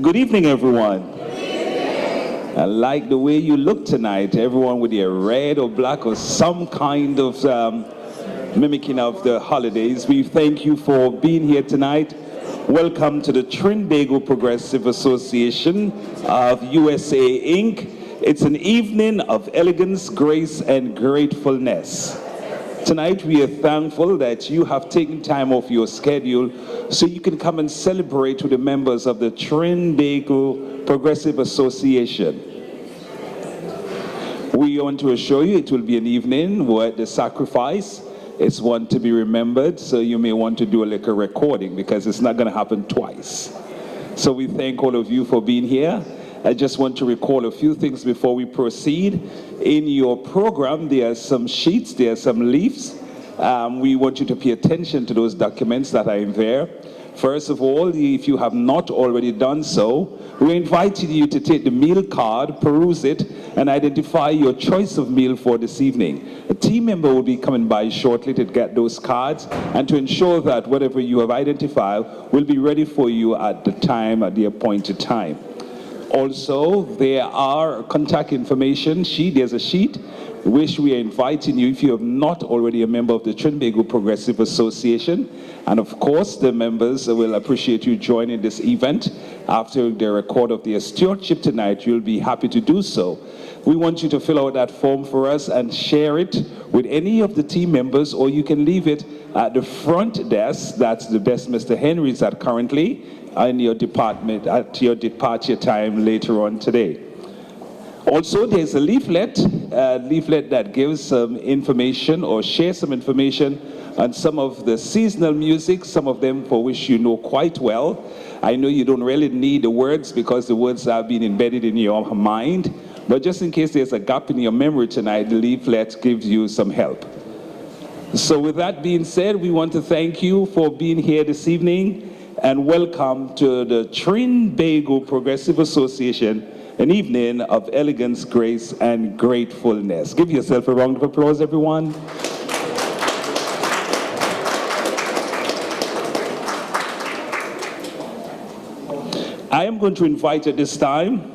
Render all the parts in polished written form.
Good evening, everyone. I like the way you look tonight, everyone with your red or black or some kind of mimicking of the holidays. We thank you for being here tonight. Welcome to the Trinbago Progressive Association of USA, Inc. It's an evening of elegance, grace, and gratefulness. Tonight we are thankful that you have taken time off your schedule so you can come and celebrate with the members of the Trinbago Progressive Association. We want to assure you it will be an evening where the sacrifice is one to be remembered, so you may want to do a little recording because it's not going to happen twice. So we thank all of you for being here. I just want to recall a few things before we proceed. In your program, there are some sheets, there are some leaves. We want you to pay attention to those documents that are in there. First of all, if you have not already done so, we invited you to take the meal card, peruse it, and identify your choice of meal for this evening. A team member will be coming by shortly to get those cards and to ensure that whatever you have identified will be ready for you at the appointed time. Also, there are contact information sheet. There's a sheet which we are inviting you, if you have not already a member of the Trinbago Progressive Association. And of course, the members will appreciate you joining this event. After the record of their stewardship tonight, you'll be happy to do so. We want you to fill out that form for us and share it with any of the team members, or you can leave it at the front desk. That's the desk Mr. Henry's at currently, in your department at your departure time later on today. Also, there's a leaflet that gives some information or shares some information on some of the seasonal music, some of them for which you know quite well. I know you don't really need the words because the words have been embedded in your mind, but just in case there's a gap in your memory tonight, the leaflet gives you some help. So with that being said, we want to thank you for being here this evening and welcome to the Trinbago Progressive Association, an evening of elegance, grace, and gratefulness. Give yourself a round of applause, everyone. I am going to invite at this time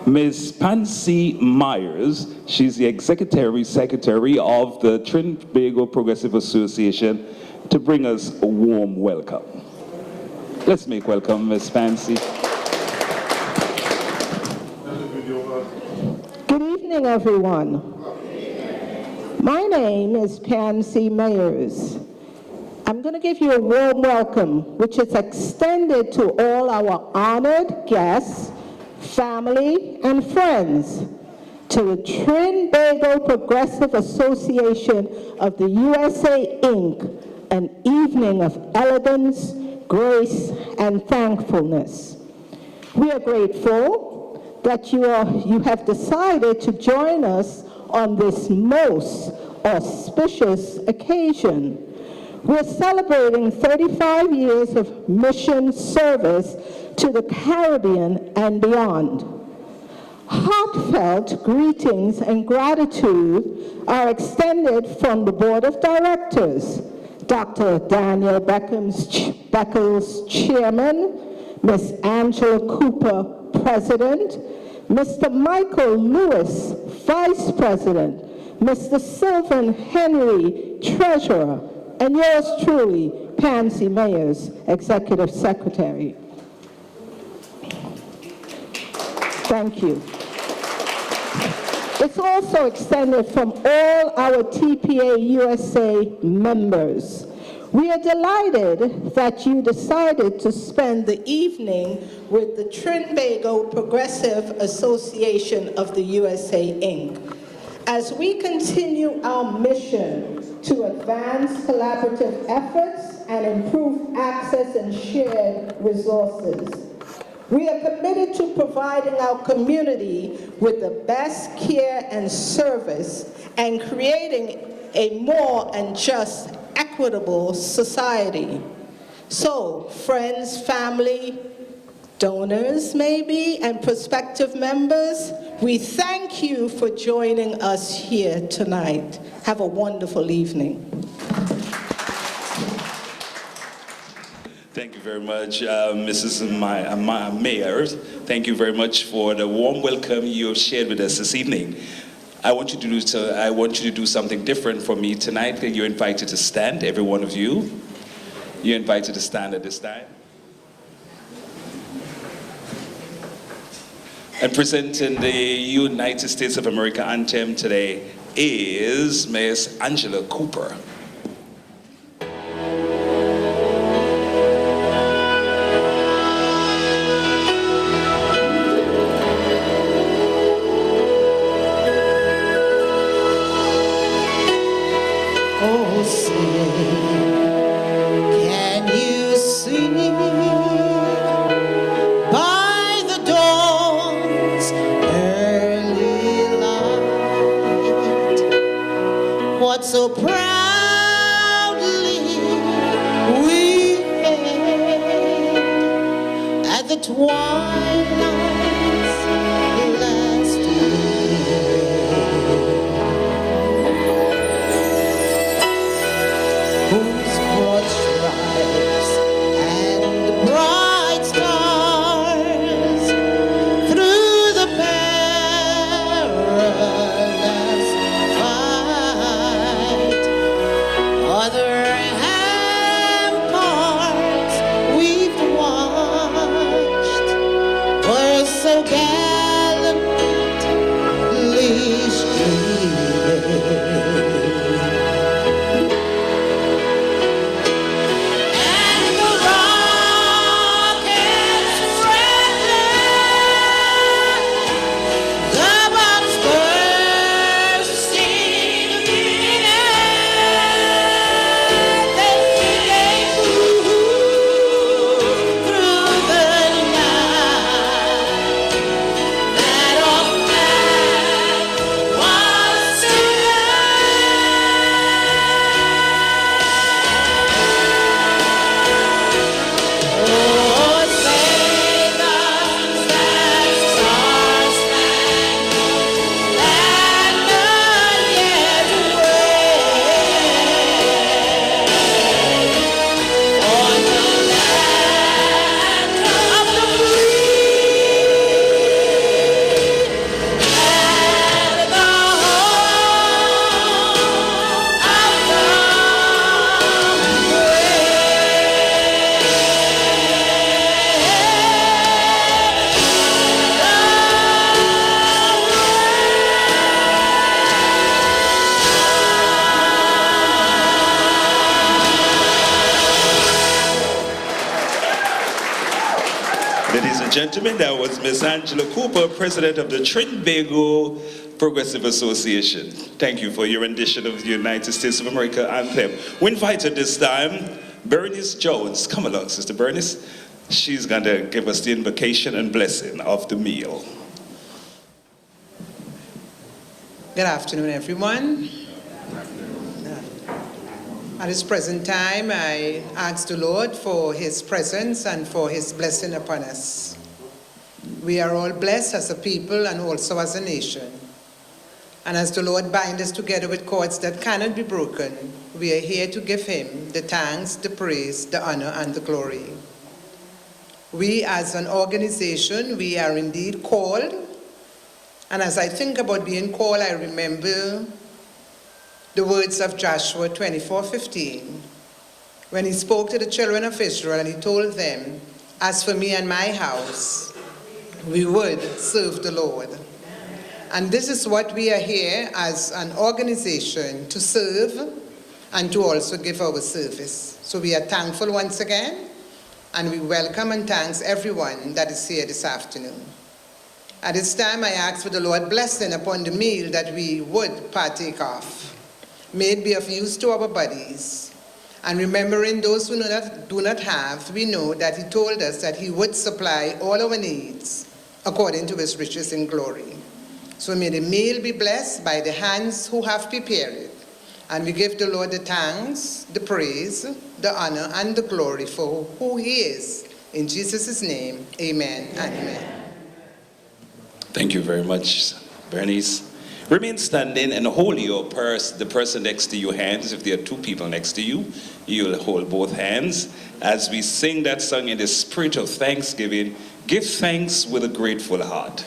Ms. Pansy Myers. She's the Executive Secretary of the Trinbago Progressive Association, to bring us a warm welcome. Let's make welcome Ms. Pansy. Good evening, everyone. My name is Pansy Myers. I'm going to give you a warm welcome, which is extended to all our honored guests, family, and friends, to the Trinbago Progressive Association of the USA, Inc., an evening of elegance, grace, and thankfulness. We are grateful that you have decided to join us on this most auspicious occasion. We're celebrating 35 years of mission service to the Caribbean and beyond. Heartfelt greetings and gratitude are extended from the Board of Directors, Dr. Daniel Beckles, Chairman, Ms. Angela Cooper, President, Mr. Michael Lewis, Vice President, Mr. Sylvan Henry, Treasurer, and yours truly, Pansy Myers, Executive Secretary. Thank you. It's also extended from all our TPA USA members. We are delighted that you decided to spend the evening with the Trinbago Progressive Association of the USA, Inc. As we continue our mission to advance collaborative efforts and improve access and shared resources. We are committed to providing our community with the best care and service and creating a more and just equitable society. So, friends, family, donors maybe, and prospective members, we thank you for joining us here tonight. Have a wonderful evening. Thank you very much, Mrs. Mayor. Thank you very much for the warm welcome you have shared with us this evening. I want you to do something different for me tonight. You're invited to stand, every one of you. You're invited to stand at this time. And presenting the United States of America anthem today is Miss Angela Cooper. Oh, say, can you see by the dawn's early light what so proudly we hailed at the twilight's last whose broad stripes and bright stars through the perilous fight other ramparts we've watched were so gallantly streamed. And the rockets rattled, the bombs bursting in air. They moved through the night. That old man was oh, say the stars are spangled and none yet wave on the land of the free and the Ladies and gentlemen, that was Miss Angela Cooper, president of the Trinbago Progressive Association. Thank you for your rendition of the United States of America anthem. We invited this time Bernice Jones. Come along, Sister Bernice. She's going to give us the invocation and blessing of the meal. Good afternoon, everyone. At this present time, I ask the Lord for His presence and for His blessing upon us. We are all blessed as a people and also as a nation. And as the Lord binds us together with cords that cannot be broken, we are here to give Him the thanks, the praise, the honor, and the glory. We as an organization, we are indeed called. And as I think about being called, I remember the words of Joshua 24:15, when he spoke to the children of Israel and he told them, as for me and my house, we would serve the Lord. And this is what we are here as an organization, to serve and to also give our service. So we are thankful once again, and we welcome and thanks everyone that is here this afternoon. At this time, I ask for the Lord blessing upon the meal that we would partake of. May it be of use to our bodies. And remembering those who do not have, we know that He told us that He would supply all our needs according to His riches in glory. So may the meal be blessed by the hands who have prepared it. And we give the Lord the thanks, the praise, the honor, and the glory for who He is. In Jesus' name, amen and amen. Thank you very much, Bernice. Remain standing and hold your the person next to you hands. If there are two people next to you, you'll hold both hands. As we sing that song in the spirit of thanksgiving, give thanks with a grateful heart.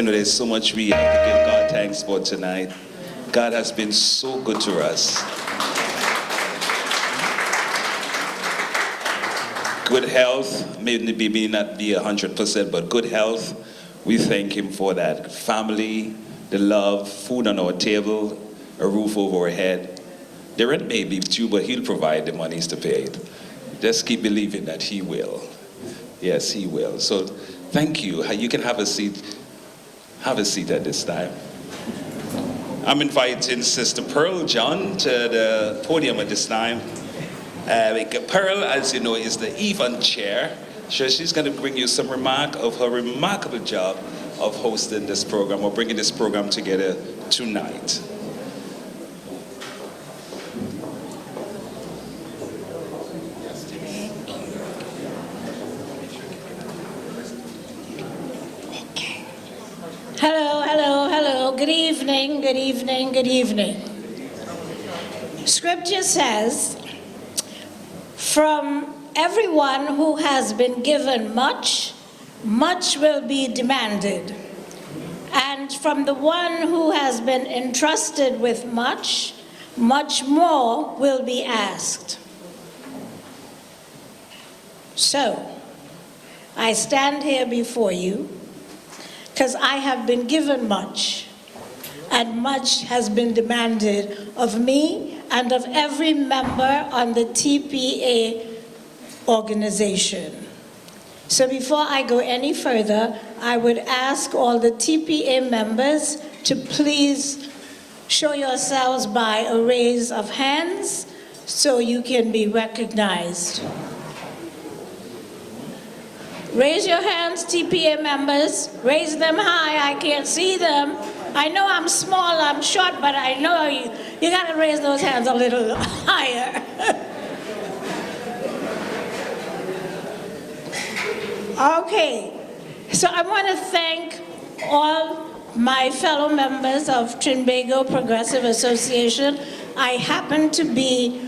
There's so much we have to give God thanks for tonight. God has been so good to us. Good health, may not be 100%, but good health, we thank Him for that. Family, the love, food on our table, a roof over our head. The rent may be due, but He'll provide the monies to pay it. Just keep believing that He will. Yes, He will. So thank you. You can have a seat. Have a seat at this time. I'm inviting Sister Pearl John to the podium at this time. Pearl, as you know, is the Evan Chair. So she's going to bring you some remark of her remarkable job of hosting this program or bringing this program together tonight. Good evening, good evening, good evening. Scripture says, from everyone who has been given much, much will be demanded. And from the one who has been entrusted with much, much more will be asked. So, I stand here before you because I have been given much. And much has been demanded of me and of every member on the TPA organization. So before I go any further, I would ask all the TPA members to please show yourselves by a raise of hands so you can be recognized. Raise your hands, TPA members. Raise them high, I can't see them. I know I'm small, I'm short, but I know you gotta raise those hands a little higher. Okay, so I want to thank all my fellow members of Trinbago Progressive Association. I happen to be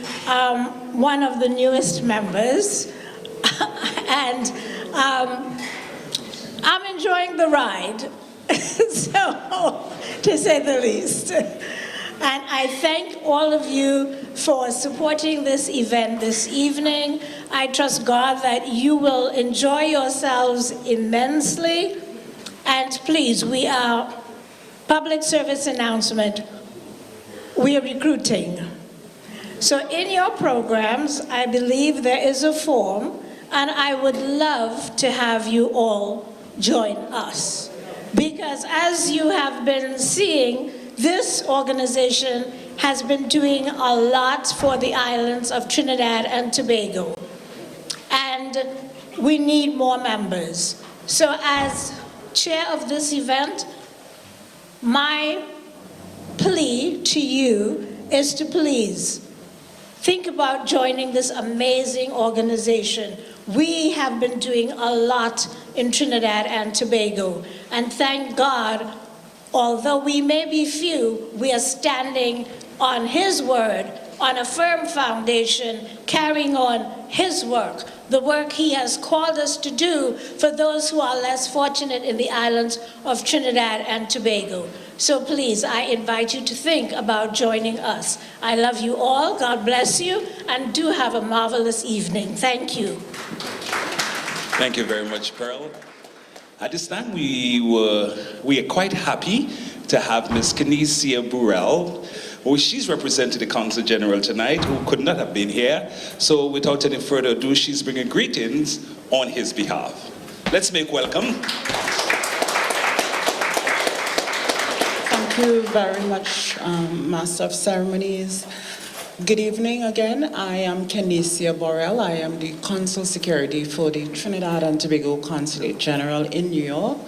one of the newest members, and I'm enjoying the ride. So, to say the least. And I thank all of you for supporting this event this evening. I trust God that you will enjoy yourselves immensely. And please, we are, public service announcement, we are recruiting. So in your programs, I believe there is a form, and I would love to have you all join us. Because as you have been seeing, this organization has been doing a lot for the islands of Trinidad and Tobago. And we need more members. So as chair of this event, my plea to you is to please think about joining this amazing organization. We have been doing a lot in Trinidad and Tobago, and thank God, although we may be few, we are standing on His word, on a firm foundation, carrying on His work, the work He has called us to do for those who are less fortunate in the islands of Trinidad and Tobago. So please, I invite you to think about joining us. I love you all, God bless you, and do have a marvelous evening. Thank you. Thank you very much, Pearl. At this time, we are quite happy to have Ms. Kenesia Burrell. Well, she's represented the Consul General tonight, who could not have been here. So without any further ado, she's bringing greetings on his behalf. Let's make welcome. Thank you very much, Master of Ceremonies. Good evening again. I am Kenesia Burrell. I am the Consul Security for the Trinidad and Tobago Consulate General in New York.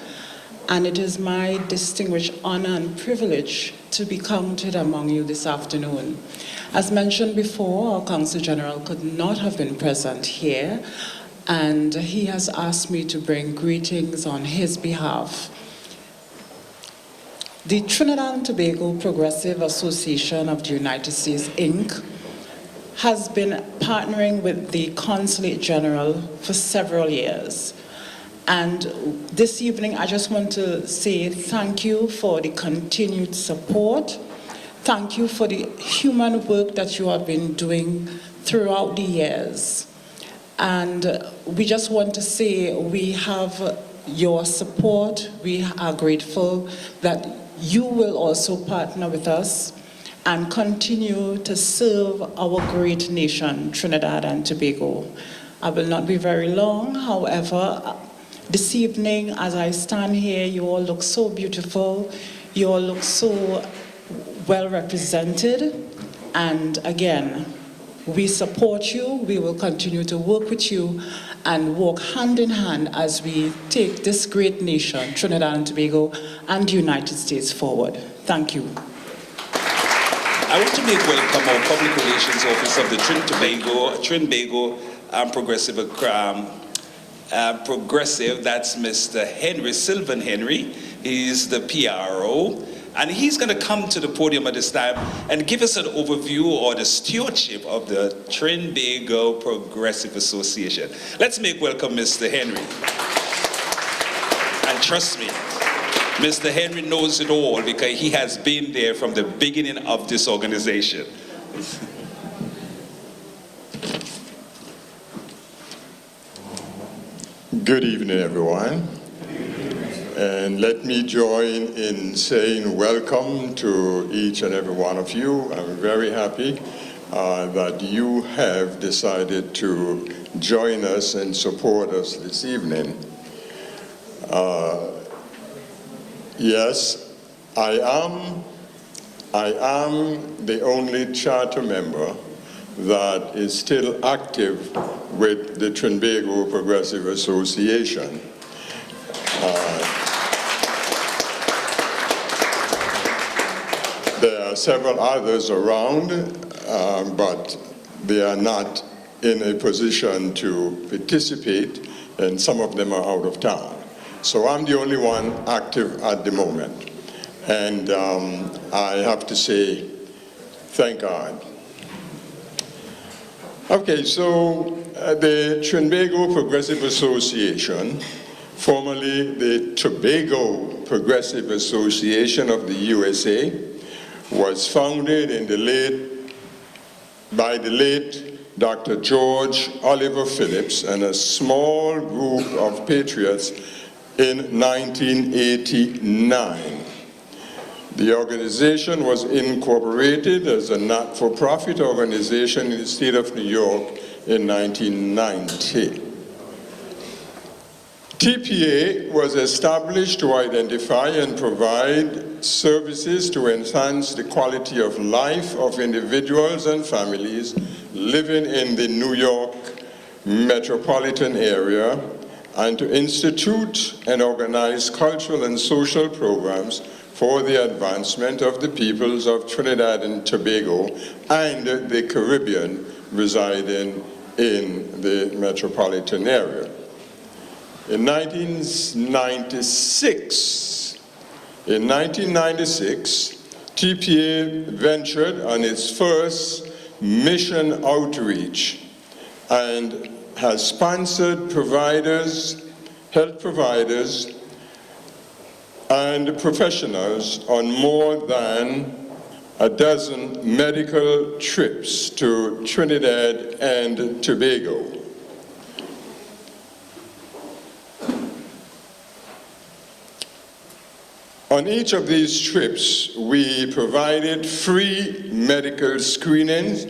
And it is my distinguished honor and privilege to be counted among you this afternoon. As mentioned before, our Consul General could not have been present here, and he has asked me to bring greetings on his behalf. The Trinidad and Tobago Progressive Association of the United States, Inc., has been partnering with the Consulate General for several years. And this evening, I just want to say thank you for the continued support. Thank you for the human work that you have been doing throughout the years. And we just want to say we have your support. We are grateful that you will also partner with us and continue to serve our great nation, Trinidad and Tobago. I will not be very long, however, this evening as I stand here, you all look so beautiful, you all look so well represented, and again, we support you, we will continue to work with you and walk hand in hand as we take this great nation, Trinidad and Tobago, and the United States forward. Thank you. I want to make welcome our Public Relations Officer of the Trinbago Progressive, that's Mr. Henry, Sylvan Henry. He's the PRO. And he's going to come to the podium at this time and give us an overview or the stewardship of the Trinbago Progressive Association. Let's make welcome Mr. Henry. And trust me, Mr. Henry knows it all because he has been there from the beginning of this organization. Good evening, everyone. And let me join in saying welcome to each and every one of you. I'm very happy that you have decided to join us and support us this evening. Yes, I am the only charter member that is still active with the Trinbago Progressive Association. There are several others around, but they are not in a position to participate, and some of them are out of town. So I'm the only one active at the moment. And I have to say, thank God. Okay, so the Trinbago Progressive Association, formerly the Tobago Progressive Association of the USA, was founded by the late Dr. George Oliver Phillips and a small group of patriots in 1989. The organization was incorporated as a not-for-profit organization in the state of New York in 1990. TPA was established to identify and provide services to enhance the quality of life of individuals and families living in the New York metropolitan area, and to institute and organize cultural and social programs for the advancement of the peoples of Trinidad and Tobago and the Caribbean residing in the metropolitan area. In 1996, TPA ventured on its first mission outreach and has sponsored health providers, and professionals on more than a dozen medical trips to Trinidad and Tobago. On each of these trips, we provided free medical screenings,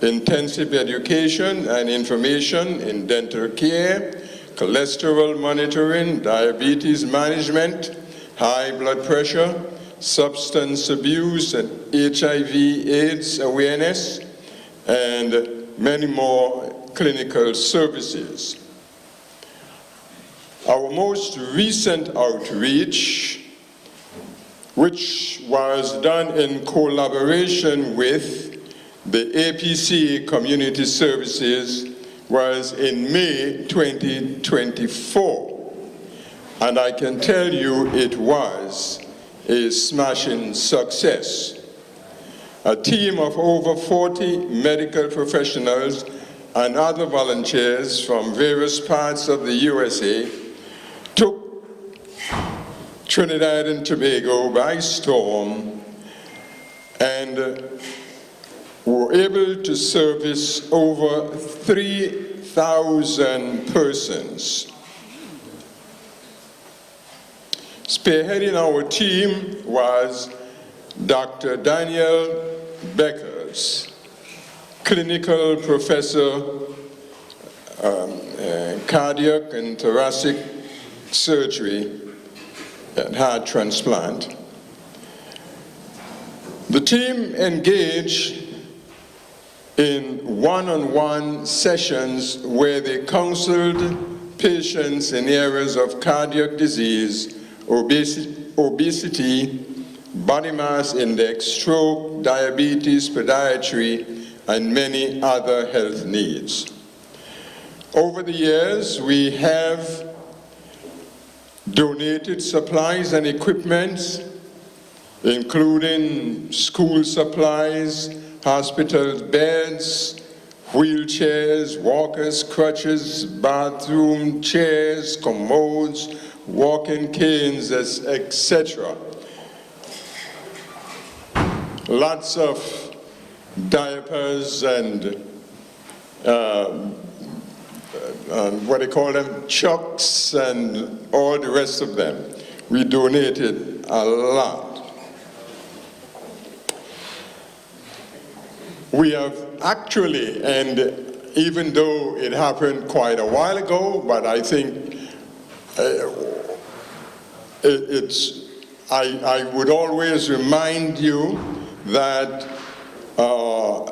intensive education and information in dental care, cholesterol monitoring, diabetes management, high blood pressure, substance abuse and HIV/AIDS awareness, and many more clinical services. Our most recent outreach, which was done in collaboration with the APC Community Services, was in May 2024. And I can tell you it was a smashing success. A team of over 40 medical professionals and other volunteers from various parts of the USA took Trinidad and Tobago by storm and were able to service over 3,000 persons. Spearheading our team was Dr. Daniel Beckers, clinical professor, cardiac and thoracic surgery and heart transplant. The team engaged in one-on-one sessions where they counseled patients in areas of cardiac disease, obesity, body mass index, stroke, diabetes, podiatry, and many other health needs. Over the years, we have donated supplies and equipment, including school supplies, hospital beds, wheelchairs, walkers, crutches, bathroom chairs, commodes, walking canes, etc. Lots of diapers and what they call them, chucks, and all the rest of them. We donated a lot. We have actually, and even though it happened quite a while ago, but I think I would always remind you that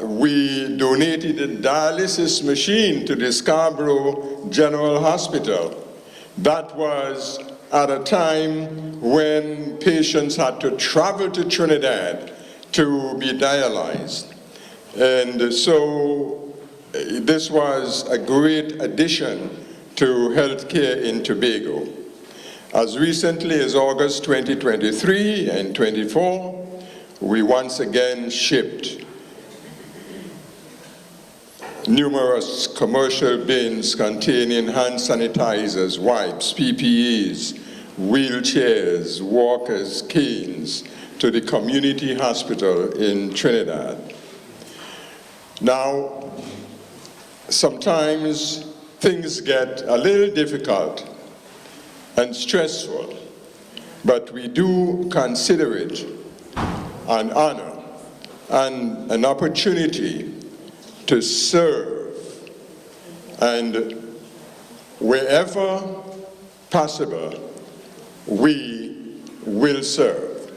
we donated a dialysis machine to the Scarborough General Hospital. That was at a time when patients had to travel to Trinidad to be dialyzed. And so this was a great addition to healthcare in Tobago. As recently as August 2023 and 24, we once again shipped numerous commercial bins containing hand sanitizers, wipes, PPEs, wheelchairs, walkers, canes, to the community hospital in Trinidad. Now, sometimes things get a little difficult and stressful, but we do consider it an honor and an opportunity to serve, and wherever possible, we will serve.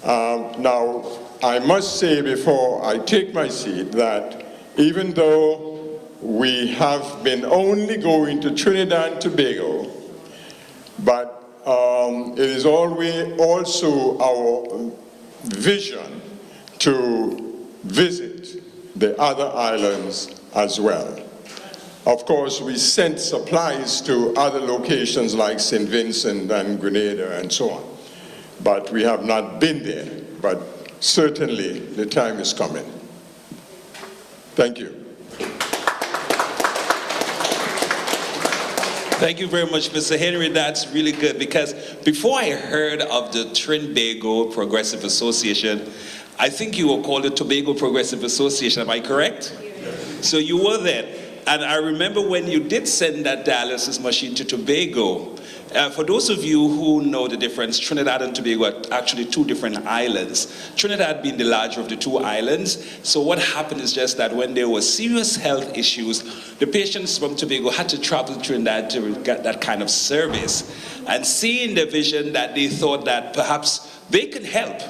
Now, I must say before I take my seat that even though we have been only going to Trinidad and Tobago, but it is always also our vision to visit the other islands as well. Of course, we sent supplies to other locations like St. Vincent and Grenada and so on, but we have not been there. But certainly the time is coming. Thank you. Thank you very much, Mr. Henry. That's really good, because before I heard of the Trinbago Progressive Association, I think you were called the Tobago Progressive Association, am I correct? Yes. So you were there. And I remember when you did send that dialysis machine to Tobago. For those of you who know the difference, Trinidad and Tobago are actually two different islands. Trinidad being the larger of the two islands. So what happened is just that when there were serious health issues, the patients from Tobago had to travel to Trinidad to get that kind of service. And seeing the vision, that they thought that perhaps they could help.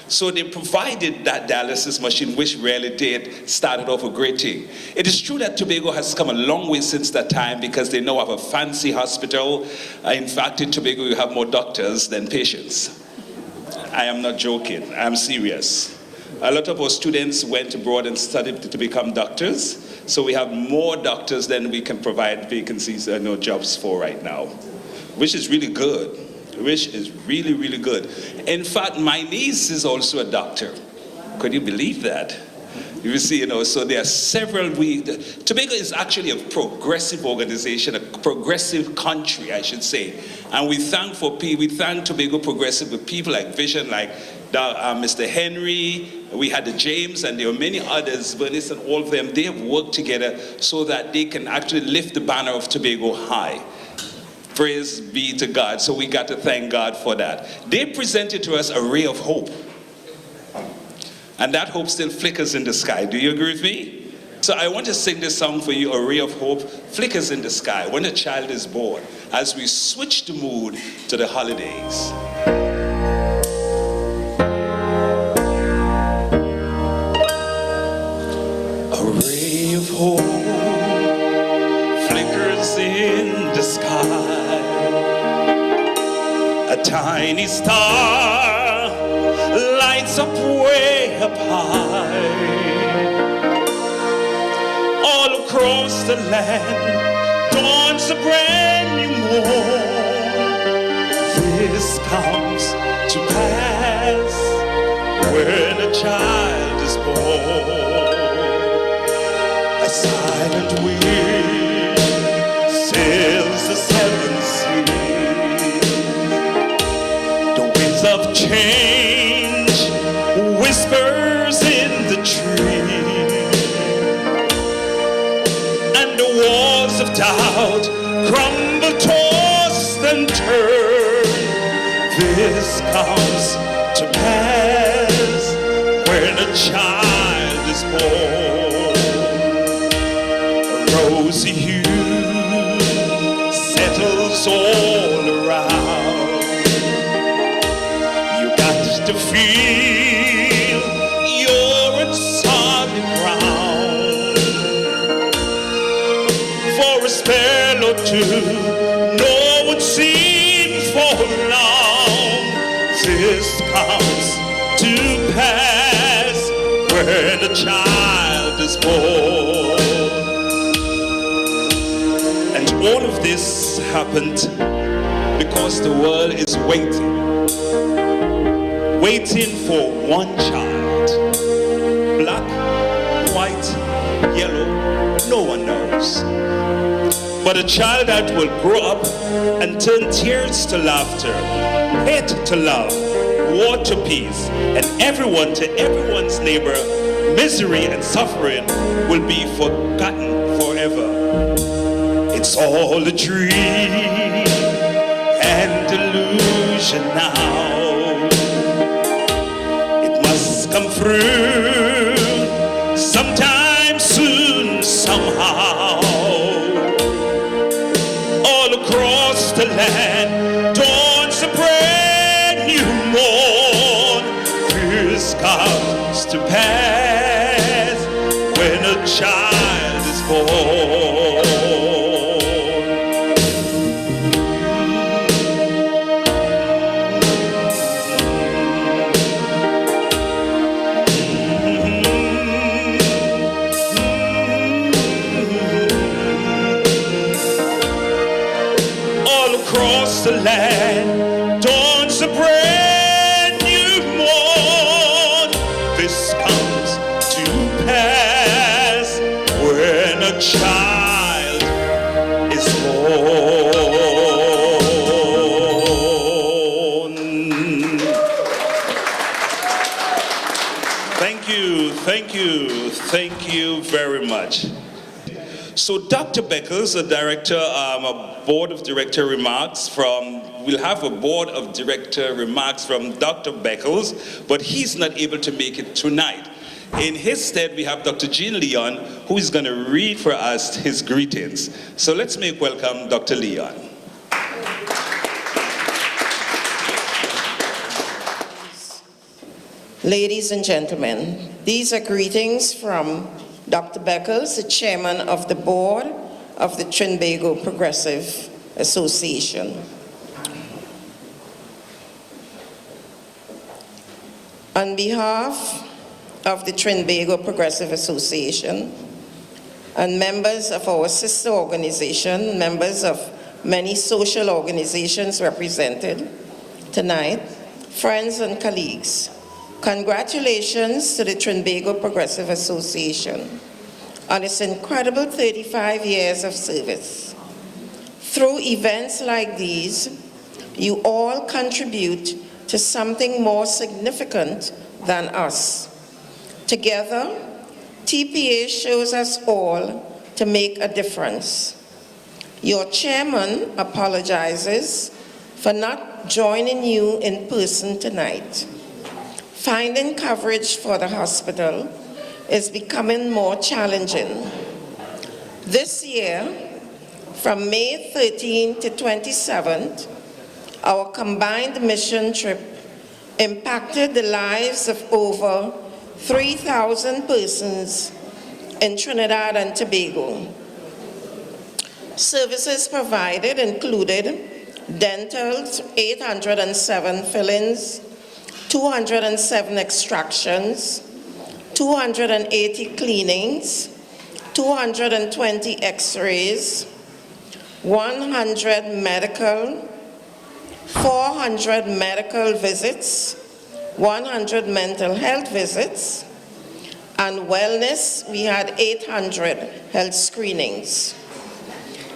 So they provided that dialysis machine, which really did started off a great thing. It is true that Tobago has come a long way since that time, because they now have a fancy hospital. In fact, in Tobago, you have more doctors than patients. I am not joking, I'm serious. A lot of our students went abroad and studied to become doctors. So we have more doctors than we can provide vacancies and jobs for right now, which is really good. Which is really, really good. In fact, my niece is also a doctor. Could you believe that? You see, so there are several. Tobago is actually a progressive organization, a progressive country, I should say. And we thank Tobago Progressive with people like Vision, like Mr. Henry. We had the James, and there are many others, Bernice and all of them. They have worked together so that they can actually lift the banner of Tobago high. Praise be to God. So we got to thank God for that. They presented to us a ray of hope. And that hope still flickers in the sky. Do you agree with me? So I want to sing this song for you, A Ray of Hope Flickers in the Sky, when a child is born, as we switch the mood to the holidays. A ray of hope flickers in the sky. A tiny star lights up way up high. All across the land dawns a brand new morn. This comes to pass when a child is born. A silent wind sails the seven seas. The winds of change whispers in the tree, and the walls of doubt crumble, tossed and turn. This comes to pass when a child is born. A rosy hue settles all around. You got to feel you're on solid ground. For a spell or two, no one seems for long. This comes to pass when a child is born. And all of this happened because the world is waiting for one child. Black, white, yellow, no one knows. But a child that will grow up and turn tears to laughter, hate to love, war to peace, and everyone to everyone's neighbor, misery and suffering will be forgotten forever. It's all a dream and delusion now. It must come through sometime soon, somehow. All across the land dawns a brand new morn. This comes to pass when a child is born. Across the land dawns a brand new morn. This comes to pass when a child is born. Thank you, thank you, thank you very much. So Dr. Beckles, a director, a board of director remarks from, we'll have a board of director remarks from Dr. Beckles, but he's not able to make it tonight. In his stead, we have Dr. Jean Leon, who is going to read for us his greetings. So let's make welcome Dr. Leon. Ladies and gentlemen, these are greetings from Dr. Beckles, the chairman of the board of the Trinbago Progressive Association. On behalf of the Trinbago Progressive Association and members of our sister organization, members of many social organizations represented tonight, friends and colleagues, congratulations to the Trinbago Progressive Association on its incredible 35 years of service. Through events like these, you all contribute to something more significant than us. Together, TPA shows us all to make a difference. Your chairman apologizes for not joining you in person tonight. Finding coverage for the hospital is becoming more challenging. This year, from May 13th to 27th, our combined mission trip impacted the lives of over 3,000 persons in Trinidad and Tobago. Services provided included dental, 807 fill-ins, 207 extractions, 280 cleanings, 220 x-rays, 100 medical, 400 medical visits, 100 mental health visits, and wellness, we had 800 health screenings.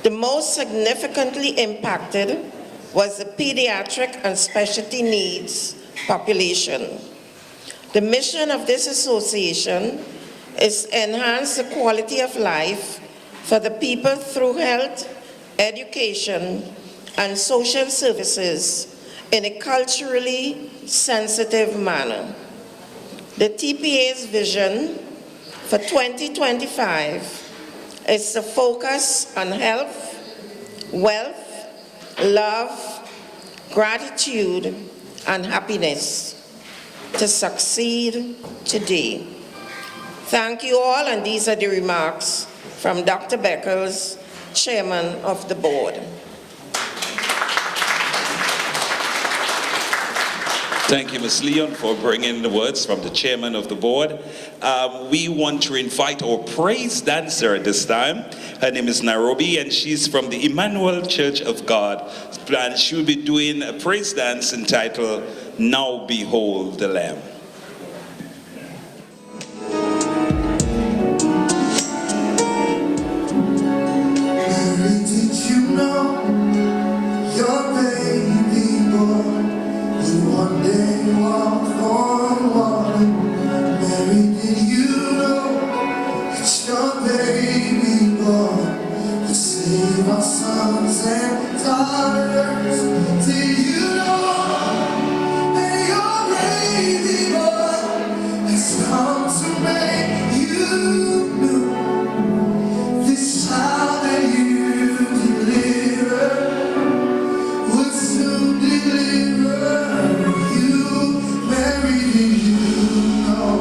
The most significantly impacted was the pediatric and specialty needs population. The mission of this association is to enhance the quality of life for the people through health, education, and social services in a culturally sensitive manner. The TPA's vision for 2025 is to focus on health, wealth, love, gratitude, and happiness to succeed today. Thank you all, and these are the remarks from Dr. Beckles, Chairman of the Board. Thank you, Ms. Leon, for bringing the words from the chairman of the board. We want to invite our praise dancer this time. Her name is Nairobi, and she's from the Emmanuel Church of God. And she'll be doing a praise dance entitled, Now Behold the Lamb. Did you know your baby boy, you want They walk on water. Mary, did you know it's your baby boy to save our sons and daughters? Did you know that your baby boy has come to make you new? This child that you deliver would soon deliver you. Mary, did you know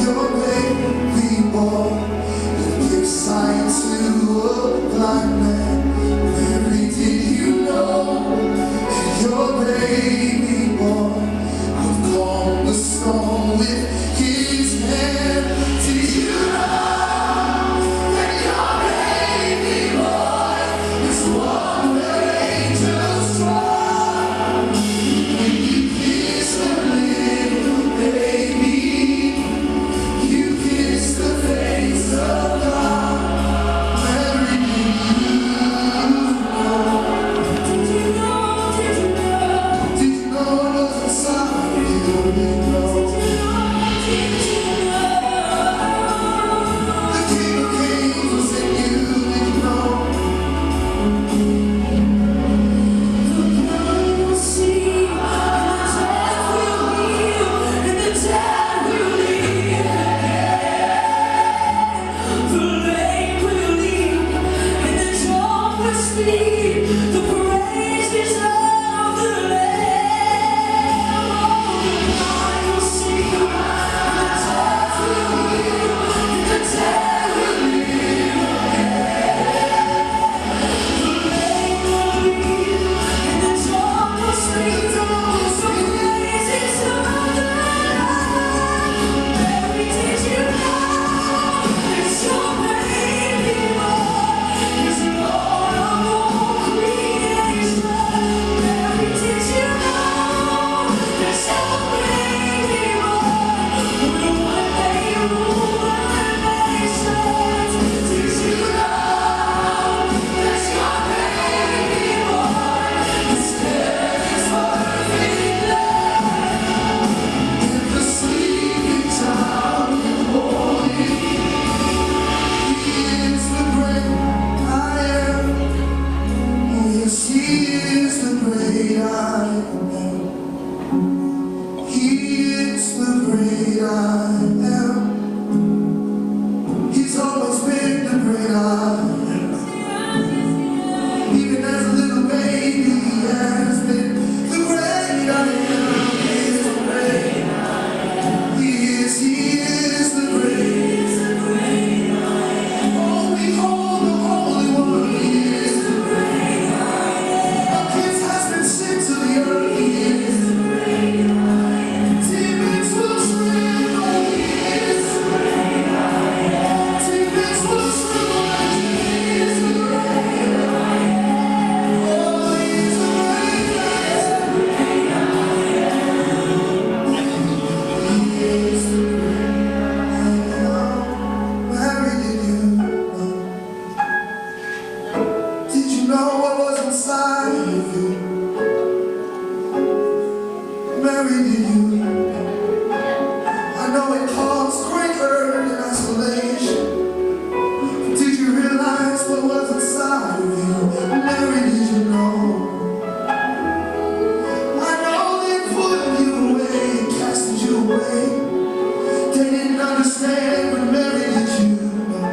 your baby boy will give sight to a blind man? Mary, did you know that your baby boy would calm the storm with his hand? Did you know that your baby boy is one where angels fly? When you kiss the little baby, you kiss the face of God. Mary, did you know? Did you know? Did you know it was inside you? Did you know? Did you know? The King of Kings was in you. Did you know? You will see, and the dead will heal, and the dead will live again. The lame will leap, and the dumb will speak. The praises of the Lamb. Oh, the blind will see, and the dead will heal, and the dead will live again. The lame will leap, and the dumb will speak. The praises of the Lamb. Mary, did you know that your baby boy is Lord of all creation? Mary, did you know that your baby boy will one day rule the nations? Did you know that your baby boy is His perfect love? In the sleeping town of holy, He is the great I am. Oh, yes, He is the great I am. He is the great I am. He's always been the great I am. Even as a little baby, He has been the great I am. He is the great I am. He is the great. Oh, behold the Holy One. He is the great I am. A gift has been sent to the earth. He is the great I am. Demons will tremble. He is the great I am. Demons will tremble. He is the great I am. Oh, He is the great I am. He is the great I am. Mary, did you know? Did you know what was inside of you? Mary, did you know? I know it caused great hurt and isolation. Did you realize what was inside of you? Mary, did you know? I know they put you away, casted you away. They didn't understand, but Mary, did you know?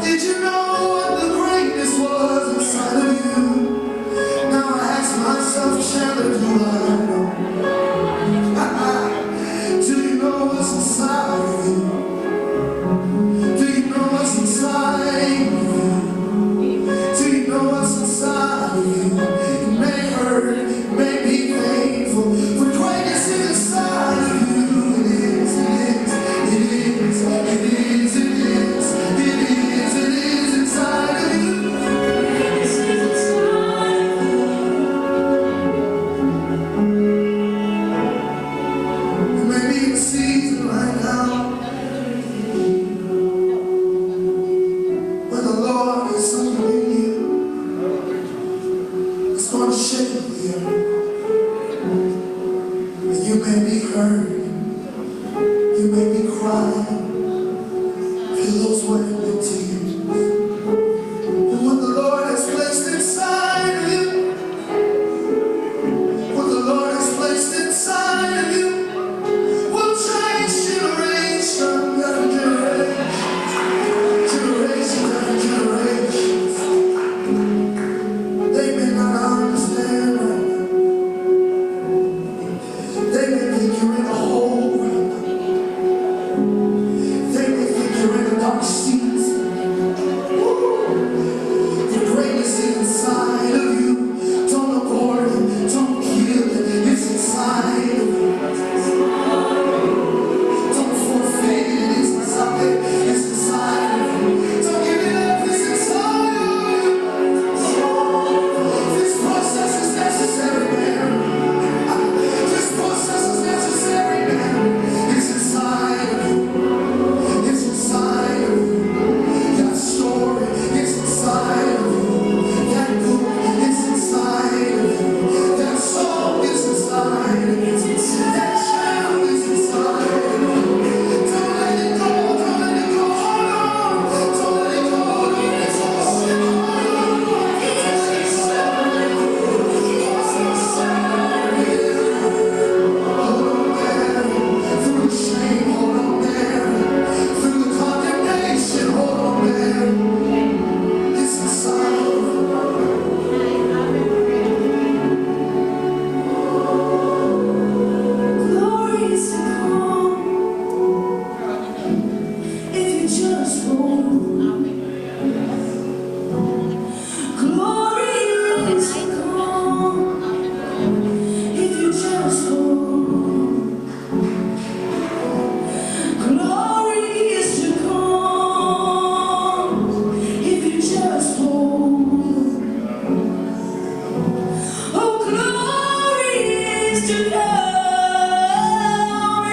Did you know what the greatness was inside of you? Now I ask myself, Chandler, do I know? You may be hurt, you may be crying, pillows wet with tears. And what the Lord has placed inside of you, what the Lord has placed inside of you, will change generation after generation, generation after generation. They may not understand right now. They may think you're in a hole right now. They may think you're in a dark season. The greatness inside of you. Don't abort it, don't kill it. It's inside of you. Don't forfeit it, it's inside. It's inside of you. Don't give it up, it's inside of you. This process is necessary, man. This process is necessary, man. It's inside of you. It's inside of you. That story is inside of you. That book is inside of you. That song is inside of you. That child is inside of you. Don't let it go. Don't let it go. Hold on. Don't let it go. Don't let it go. It's inside of you. It's inside of you. Hold on there. Through the shame, hold on there. Through the condemnation, hold on there. It's inside of you. Glory is to come if you just hold. Glory is to come if you just hold. Glory is to come if you just hold. Oh, glory is to come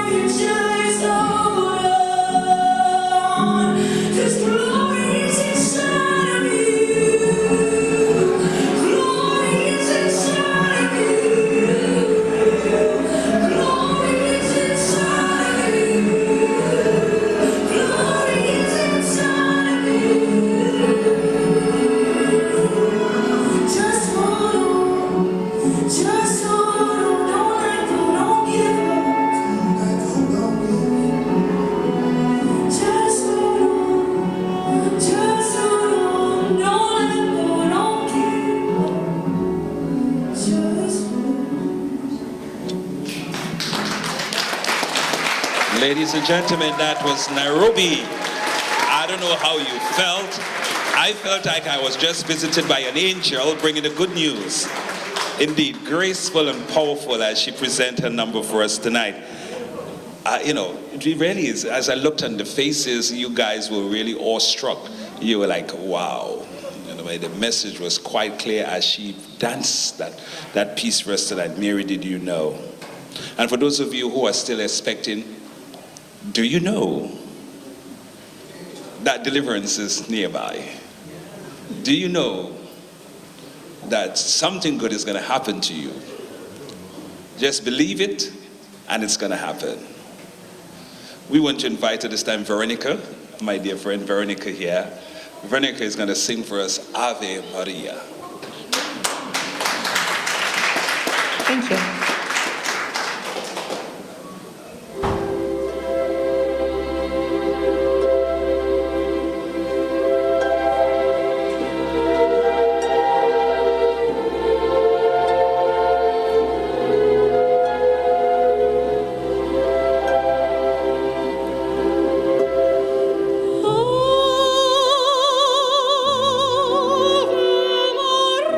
if you just hold on. 'Cause glory is inside of you. Glory is inside of you. Glory is inside of you. Glory is inside of you. Just hold on. Just hold on. Don't let go. Don't give up. Don't give up. Just hold on. Just hold on. Don't let go. Don't give up. Just hold on. Ladies and gentlemen, that was Nairobi. I don't know how you felt. I felt like I was just visited by an angel bringing the good news. Indeed, graceful and powerful as she presented her number for us tonight. It really is. As I looked on the faces, you guys were really awestruck. You were like, wow. The message was quite clear as she danced that piece for us tonight. Mary, did you know? And for those of you who are still expecting, do you know that deliverance is nearby? Do you know that something good is going to happen to you? Just believe it, and it's going to happen. We want to invite at this time Veronica, my dear friend Veronica here. Veronica is going to sing for us Ave Maria. Thank you. Ave Maria.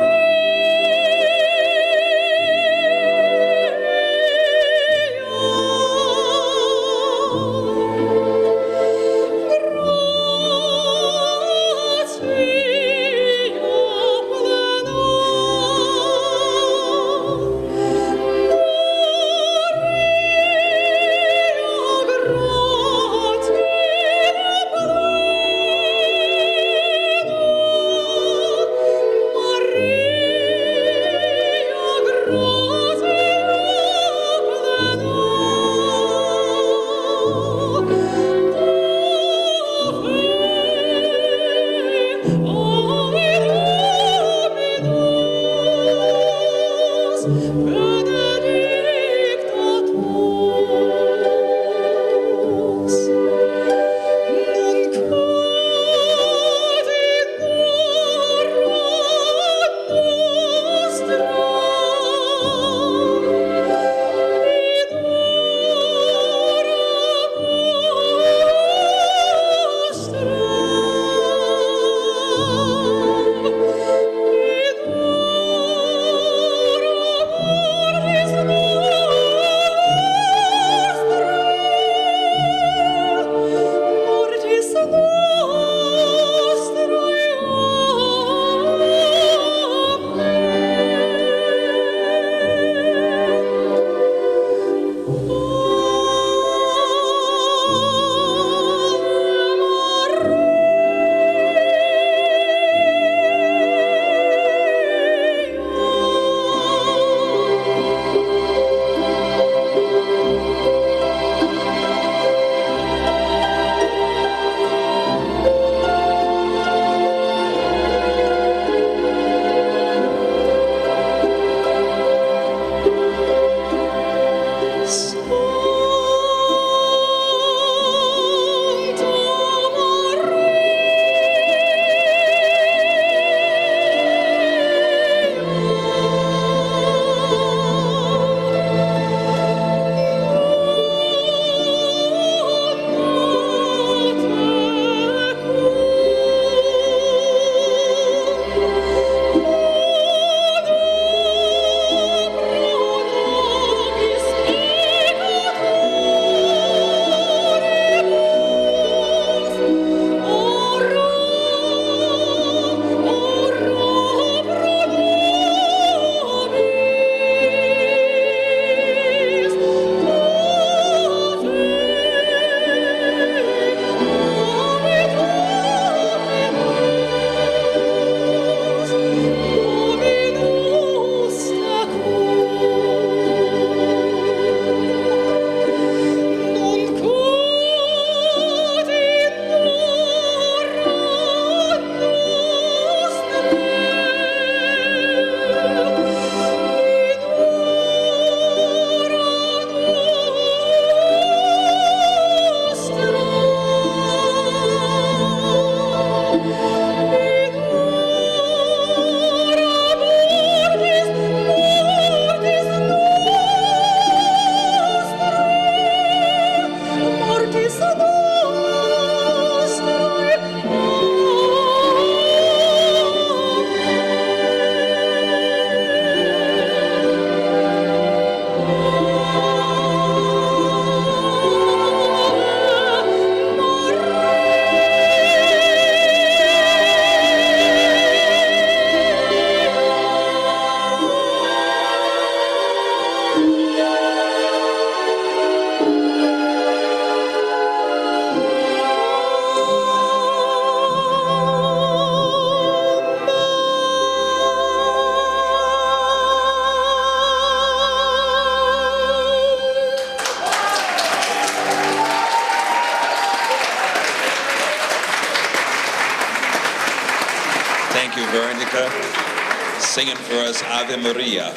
Africa, singing for us Ave Maria.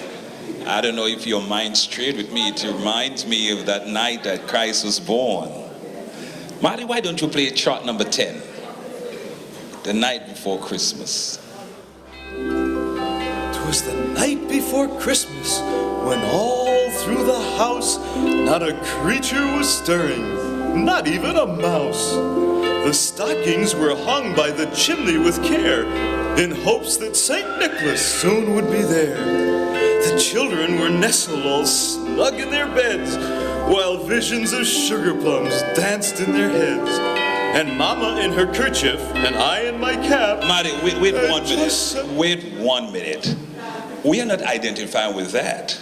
I don't know if your mind's straight with me. It reminds me of that night that Christ was born. Marty, why don't you play track number 10? The night before Christmas. 'Twas the night before Christmas, when all through the house not a creature was stirring, not even a mouse. The stockings were hung by the chimney with care, in hopes that St. Nicholas soon would be there. The children were nestled all snug in their beds, while visions of sugar plums danced in their heads. And Mama in her kerchief, and I in my cap. Marty, wait 1 minute. Wait 1 minute. We are not identifying with that.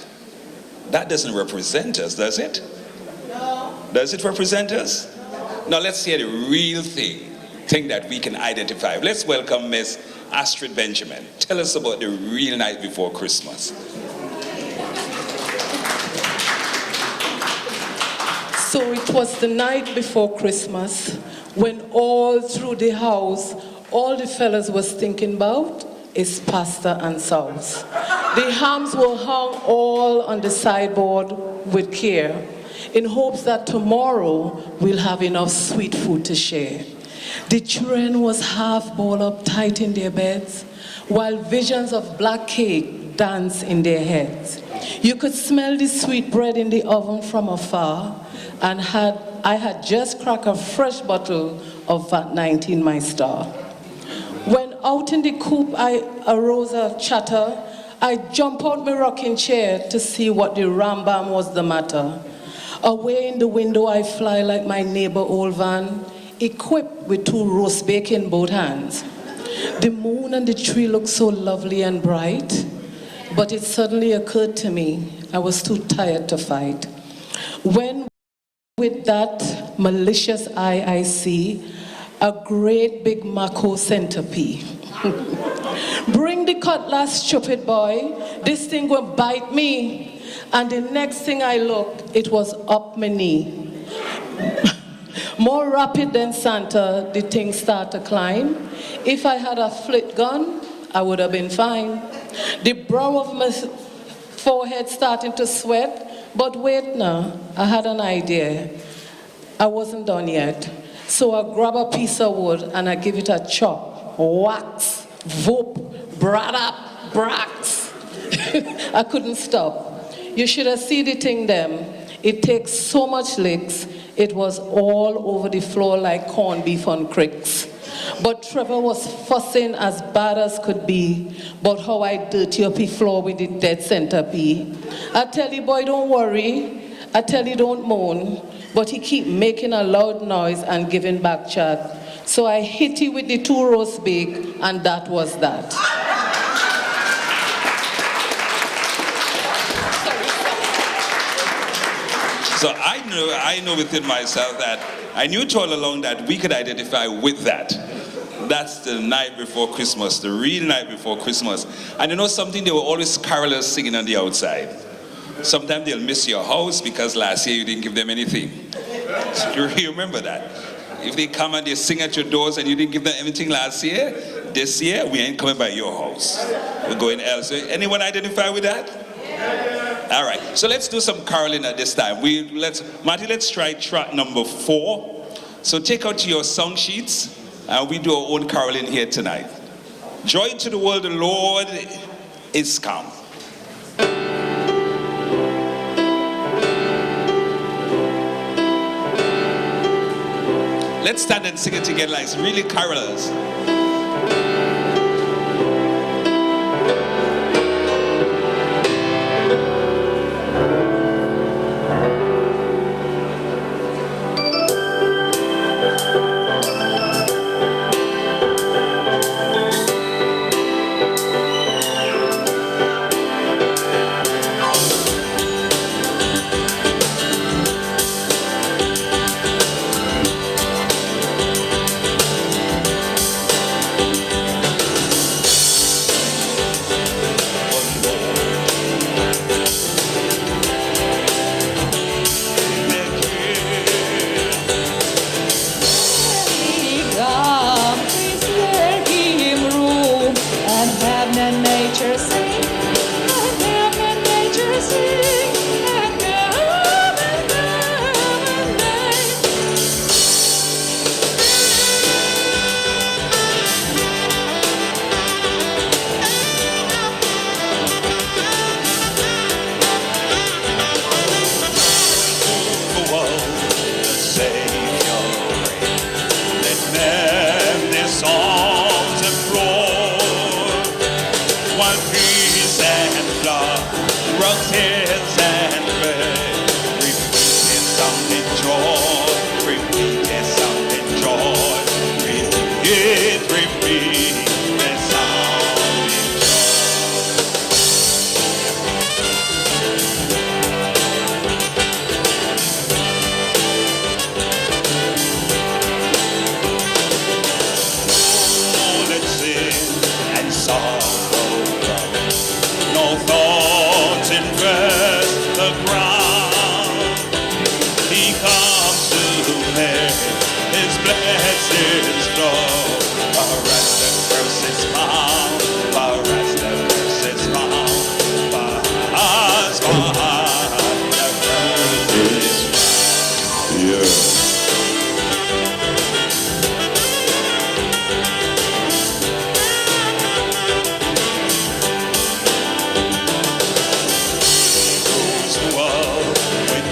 That doesn't represent us, does it? No. Does it represent us? Now let's hear the real thing that we can identify. Let's welcome Miss Astrid Benjamin. Tell us about the real night before Christmas. So it was the night before Christmas when all through the house, all the fellas was thinking about is pasta and sauce. The hams were hung all on the sideboard with care, in hopes that tomorrow we'll have enough sweet food to share. The children was half balled up tight in their beds, while visions of black cake danced in their heads. You could smell the sweet bread in the oven from afar, and I had just cracked a fresh bottle of VAT 19 My Star. When out in the coop I arose a chatter, I jump out my rocking chair to see what the rambam was the matter. Away in the window I fly like my neighbor old van, equipped with 2 roast bacon in both hands. The moon and the tree looked so lovely and bright, but it suddenly occurred to me I was too tired to fight. When with that malicious eye I see a great big Mako centipede. Bring the cutlass, stupid boy, this thing will bite me. And the next thing I looked, it was up my knee. More rapid than Santa, the thing started to climb. If I had a flit gun, I would have been fine. The brow of my forehead starting to sweat, but wait now, I had an idea. I wasn't done yet. So I grab a piece of wood and I give it a chop. Wax, voop, brada, brax. I couldn't stop. You should have seen the thing them. It takes so much licks, it was all over the floor like corned beef on cricks. But Trevor was fussing as bad as could be, but how I dirty up the floor with the dead centipede. I tell you, boy, don't worry. I tell you, don't moan. But he keep making a loud noise and giving back chat. So I hit him with the 2 roast beef, and that was that. So I know within myself that I knew it all along that we could identify with that. That's the night before Christmas, the real night before Christmas. And you know something, there were always carolers singing on the outside. Sometimes they'll miss your house because last year you didn't give them anything. You remember that? If they come and they sing at your doors and you didn't give them anything last year, this year we ain't coming by your house. We're going elsewhere. Anyone identify with that? All right, so let's do some caroling at this time. Marty, let's try track number 4. So take out your song sheets and we do our own caroling here tonight. Joy to the world, the Lord is come. Let's stand and sing it together like really carolers.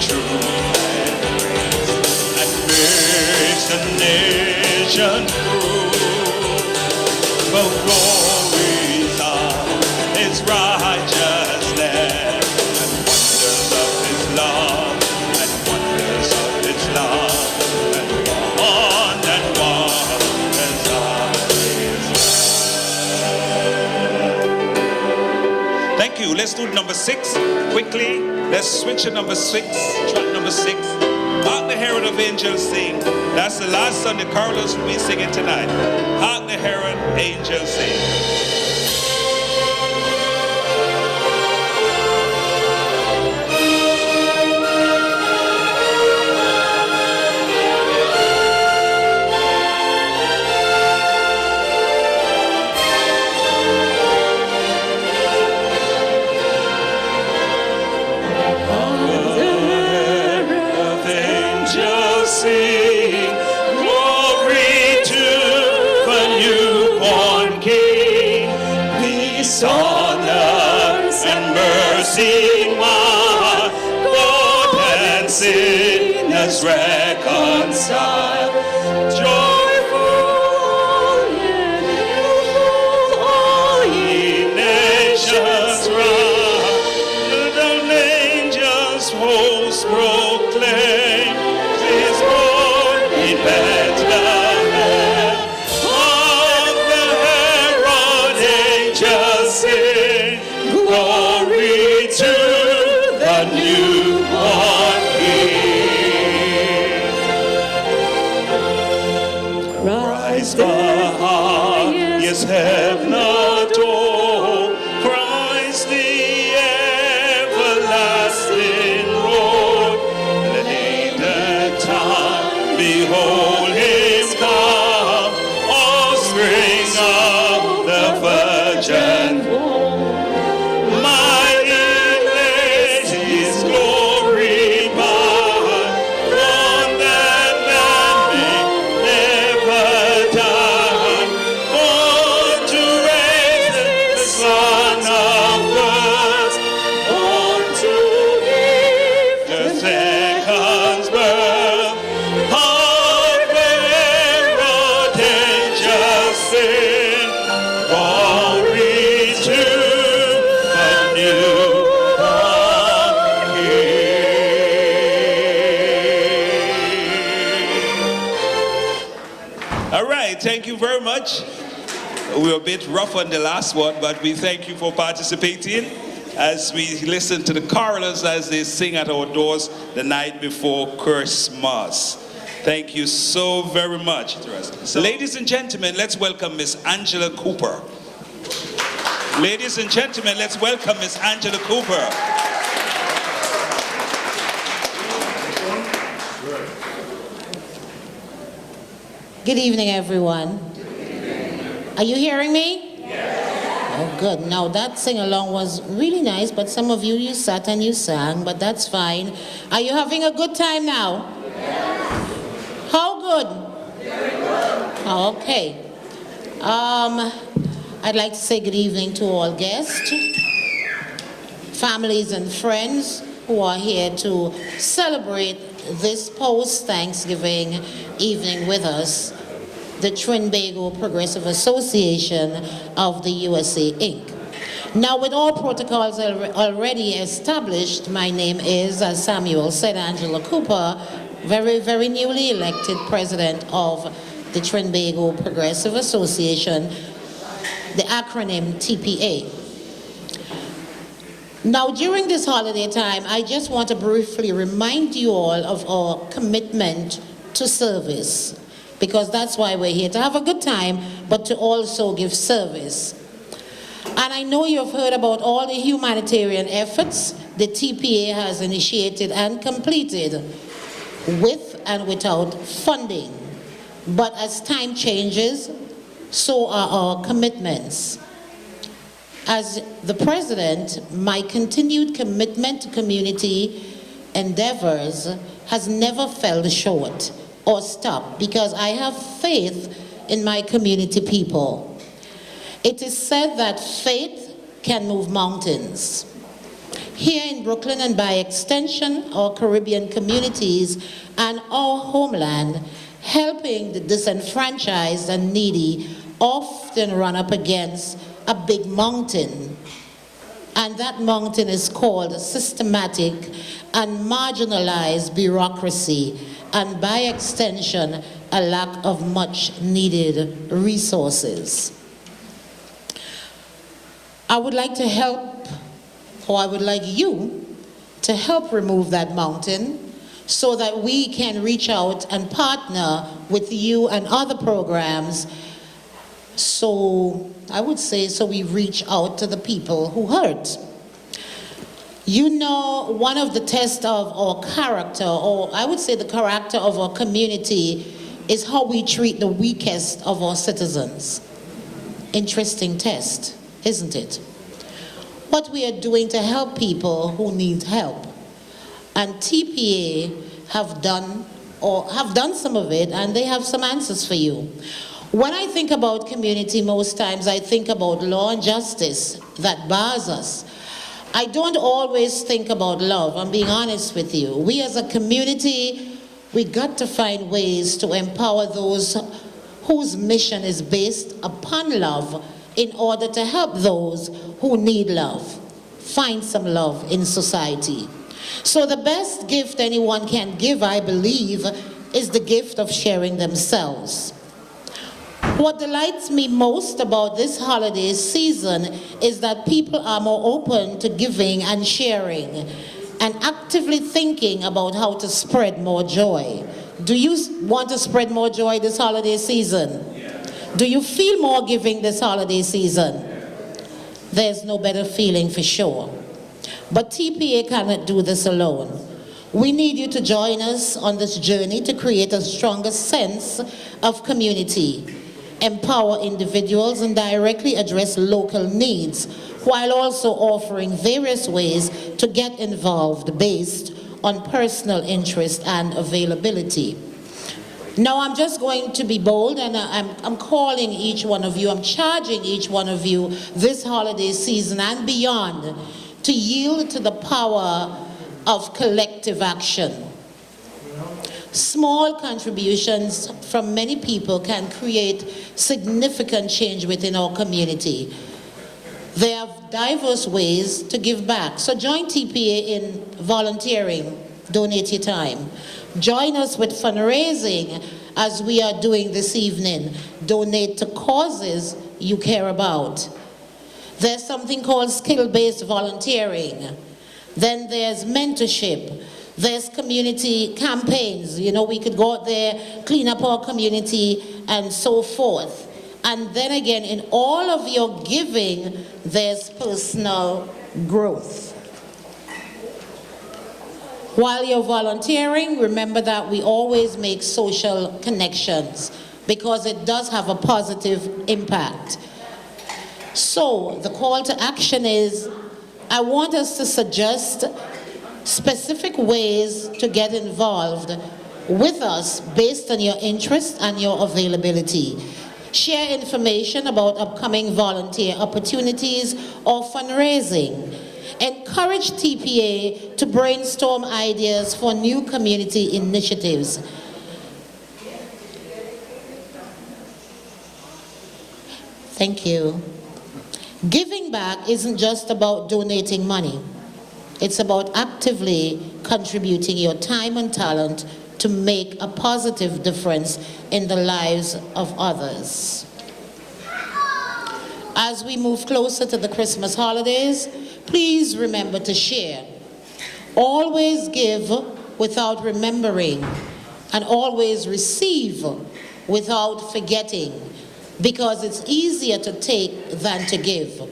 truth and grace, and makes the nation prove. For glories of His righteousness, and wonders of His love, and wonders of His love, and wonders of His love. Thank you. Let's do number 6 quickly. Let's switch to number 6, track number 6. Hark the herald of angels sing. That's the last song the carolers will be singing tonight. Hark the herald angels sing. Sing glory to the newborn King. Peace, honor, and mercy, mark, God and sinners reconciled. Joyful, all ye nations round, the angels' hosts proclaim. In Bethlehem, all the herald angels sing, glory to the newborn King. Rise the highest heaven adore, Christ the everlasting Lord. Lay the time, behold Him come, offspring of the Virgin. Mighty grace His glory by, one that man may never die. Born to raise the Son of God, born to give the second's birth. Hark the herald angels sing, glory to the newborn King. All right, thank you very much. We were a bit rough on the last one, but we thank you for participating as we listen to the carolers as they sing at our doors the night before Christmas. Thank you so very much. So, ladies and gentlemen, let's welcome Miss Angela Cooper. Ladies and gentlemen, let's welcome Miss Angela Cooper. Good evening, everyone. Are you hearing me? Oh, good. Now, that sing-along was really nice, but some of you sat and you sang, but that's fine. Are you having a good time now? Yes. How good? Very good. Okay. I'd like to say good evening to all guests, families and friends who are here to celebrate this post-Thanksgiving evening with us, the Trinbago Progressive Association of the USA, Inc. Now, with all protocols already established, my name is, as Samuel said, Angela Cooper, very, very newly elected president of the Trinbago Progressive Association, the acronym TPA. Now, during this holiday time, I just want to briefly remind you all of our commitment to service, because that's why we're here, to have a good time, but to also give service. And I know you've heard about all the humanitarian efforts the TPA has initiated and completed with and without funding. But as time changes, so are our commitments. As the president, my continued commitment to community endeavors has never fell short or stopped, because I have faith in my community people. It is said that faith can move mountains. here in Brooklyn and by extension our Caribbean communities and our homeland, helping the disenfranchised and needy often run up against a big mountain. And that mountain is called systematic and marginalized bureaucracy, and by extension, a lack of much needed resources. I would like to help, or I would like you to help remove that mountain so that we can reach out and partner with you and other programs. So I would say, so we reach out to the people who hurt. You know, one of the tests of our character, or I would say the character of our community, is how we treat the weakest of our citizens. Interesting test, isn't it? What we are doing to help people who need help. And TPA have done some of it, and they have some answers for you. When I think about community, most times I think about law and justice that bars us. I don't always think about love, I'm being honest with you. We as a community, we got to find ways to empower those whose mission is based upon love in order to help those who need love. Find some love in society. So the best gift anyone can give, I believe, is the gift of sharing themselves. What delights me most about this holiday season is that people are more open to giving and sharing and actively thinking about how to spread more joy. Do you want to spread more joy this holiday season? Do you feel more giving this holiday season? There's no better feeling for sure. But TPA cannot do this alone. We need you to join us on this journey to create a stronger sense of community, empower individuals, and directly address local needs, while also offering various ways to get involved based on personal interest and availability. Now I'm just going to be bold, and I'm calling each one of you, I'm charging each one of you this holiday season and beyond to yield to the power of collective action. Small contributions from many people can create significant change within our community. There are diverse ways to give back. So join TPA in volunteering, donate your time. Join us with fundraising as we are doing this evening. Donate to causes you care about. There's something called skill-based volunteering. Then there's mentorship. There's community campaigns. You know, we could go out there, clean up our community, and so forth. And then again, in all of your giving, there's personal growth. While you're volunteering, remember that we always make social connections because it does have a positive impact. So the call to action is, I want us to suggest specific ways to get involved with us based on your interest and your availability. Share information about upcoming volunteer opportunities or fundraising. Encourage TPA to brainstorm ideas for new community initiatives. Thank you. Giving back isn't just about donating money. It's about actively contributing your time and talent to make a positive difference in the lives of others. As we move closer to the Christmas holidays, please remember to share. Always give without remembering, and always receive without forgetting, because it's easier to take than to give,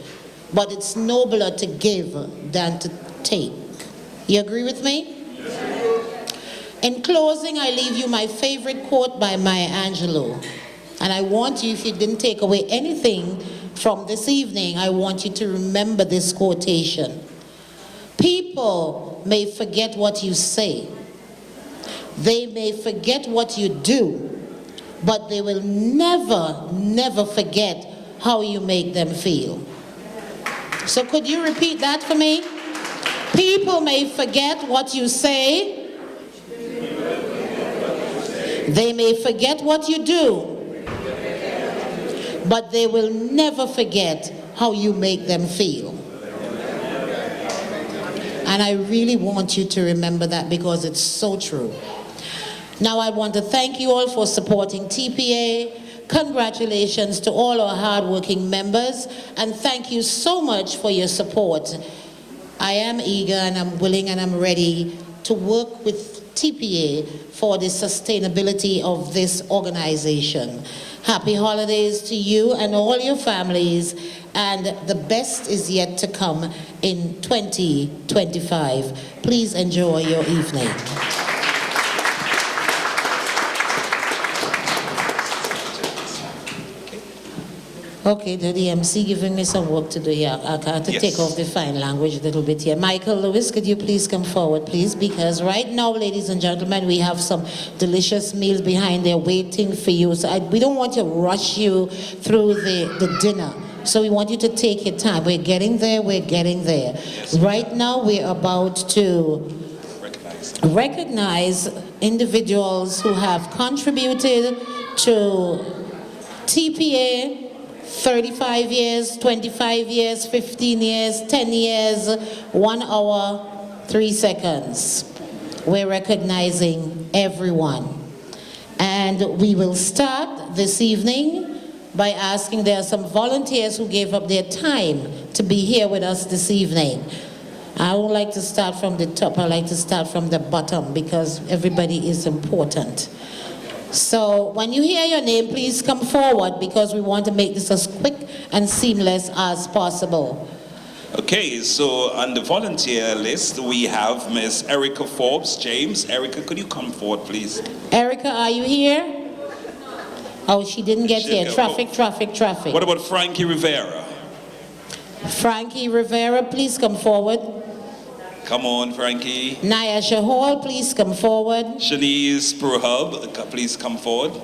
but it's nobler to give than to take. You agree with me? In closing, I leave you my favorite quote by Maya Angelou. And I want you, if you didn't take away anything from this evening, I want you to remember this quotation. People may forget what you say. They may forget what you do, but they will never, never forget how you make them feel. So could you repeat that for me? People may forget what you say. They may forget what you do. But they will never forget how you make them feel. And I really want you to remember that because it's so true. Now I want to thank you all for supporting TPA. Congratulations to all our hardworking members, and thank you so much for your support. I am eager and I'm willing and I'm ready to work with TPA for the sustainability of this organization. Happy holidays to you and all your families, and the best is yet to come in 2025. Please enjoy your evening. Okay, the MC giving me some work to do here. I have to take off the fine language a little bit here. Michael Lewis, could you please come forward, please? Because right now, ladies and gentlemen, we have some delicious meals behind there waiting for you. So we don't want to rush you through the dinner. So we want you to take your time. We're getting there, we're getting there. Yes. Right now, we're about to recognize individuals who have contributed to TPA 35 years, 25 years, 15 years, 10 years, 1 hour, 3 seconds. We're recognizing everyone. And we will start this evening by asking, there are some volunteers who gave up their time to be here with us this evening. I don't like to start from the top, I like to start from the bottom because everybody is important. So when you hear your name, please come forward because we want to make this as quick and seamless as possible. Okay, so on the volunteer list, we have Miss Erica Forbes James. Erica, could you come forward, please? Erica, are you here? Oh, she didn't get here. Traffic. What about Frankie Rivera? Frankie Rivera, please come forward. Come on, Frankie. Nyasha Hall, please come forward. Shanice Pruhub, please come forward.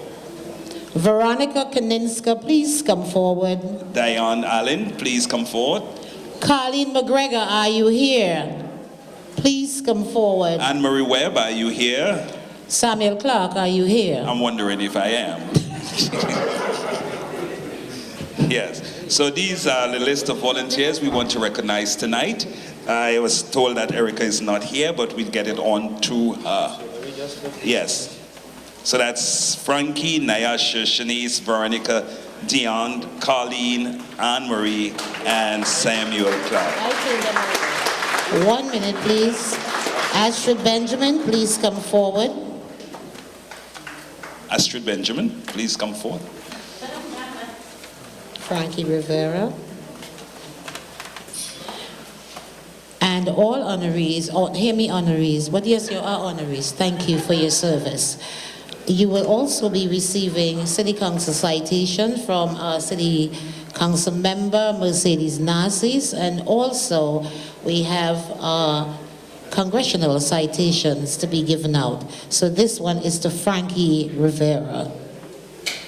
Veronica Kaninska, please come forward. Diane Allen, please come forward. Colleen McGregor, are you here? Please come forward. Anne-Marie Webb, are you here? Samuel Clark, are you here? I'm wondering if I am. Yes, so these are the list of volunteers we want to recognize tonight. I was told that Erica is not here, but we'll get it on to her. Yes. So that's Frankie, Nyasha, Shanice, Veronica, Dion, Colleen, Anne-Marie, and Samuel Clark. 1 minute, please. Astrid Benjamin, please come forward. Astrid Benjamin, please come forward. Frankie Rivera. And all honorees, hear me honorees, but yes, you are honorees. Thank you for your service. You will also be receiving City Council citation from our City Council member, Mercedes Nazis, and also we have congressional citations to be given out. So this one is to Frankie Rivera.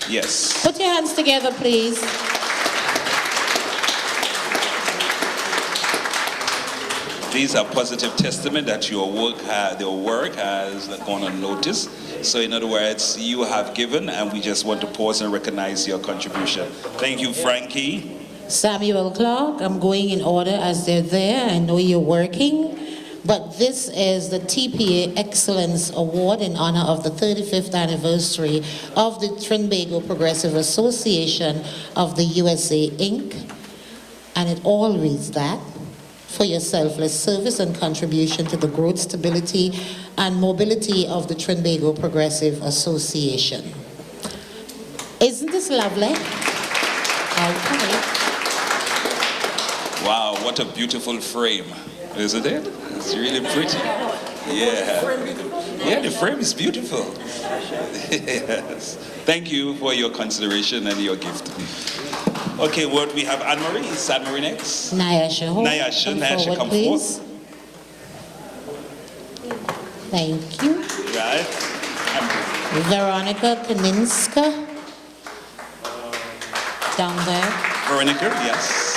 Yes. Put your hands together, please. These are positive testament that your work has gone unnoticed. So in other words, you have given, and we just want to pause and recognize your contribution. Thank you, Frankie. Samuel Clark, I'm going in order as they're there. I know you're working, but this is the TPA Excellence Award in honor of the 35th anniversary of the Trinbago Progressive Association of the USA, Inc. And it all reads that. For your selfless service and contribution to the growth, stability, and mobility of the Trinbago Progressive Association. Isn't this lovely? Okay. Wow, what a beautiful frame, isn't it? It's really pretty. Yeah. Yeah, the frame is beautiful. Yes. Thank you for your consideration and your gift. Okay, what we have Anne-Marie. Is Anne-Marie next? Nyasha, Nyasha, come please. forward. Thank you. Right. Veronica Kaninska. Down there. Veronica, yes.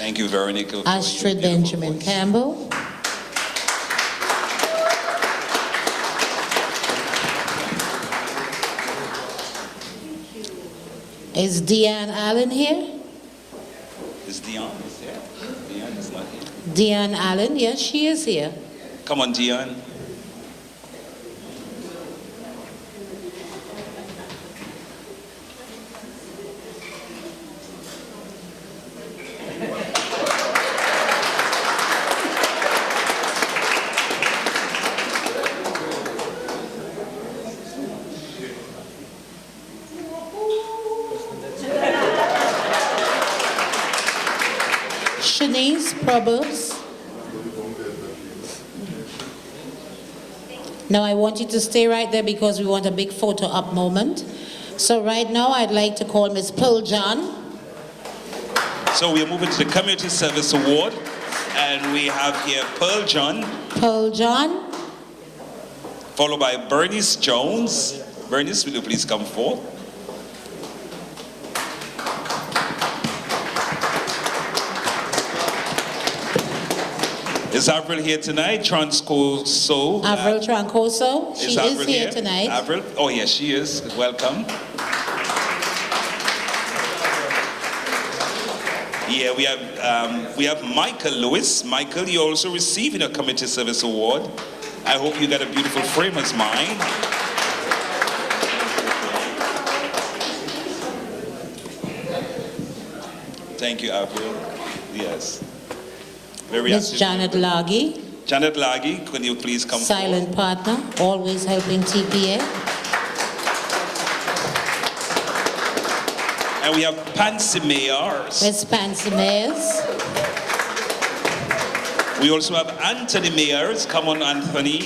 Thank you, Veronica. for Astrid your beautiful Benjamin voice. Campbell. Is Deanne Allen here? Is Dion is here? Dion is not here. Deanne Allen, yes, she is here. Come on, Dion. Shanice Proverbs. Now I want you to stay right there because we want a big photo op moment. So right now I'd like to call Miss Pearl John. So we are moving to the Community Service Award, and we have here Pearl John, Pearl John. followed by Bernice Jones. Bernice, will you please come forth? Is Avril here tonight? Transcoso. Avril Trancoso. She is Avril here tonight. Avril? Oh, yes, she is. Welcome. Yeah, we have Michael Lewis. Michael, you're also receiving a Community Service Award. I hope you got a beautiful frame as mine. Thank you, Avril. Yes. Very Miss active. Janet Laggy, Janet Laggy, could you please come silent partner, always helping TPA. And we have Pansy Mayers. Miss Pansy Mayers. We also have Anthony Mayers. Come on, Anthony.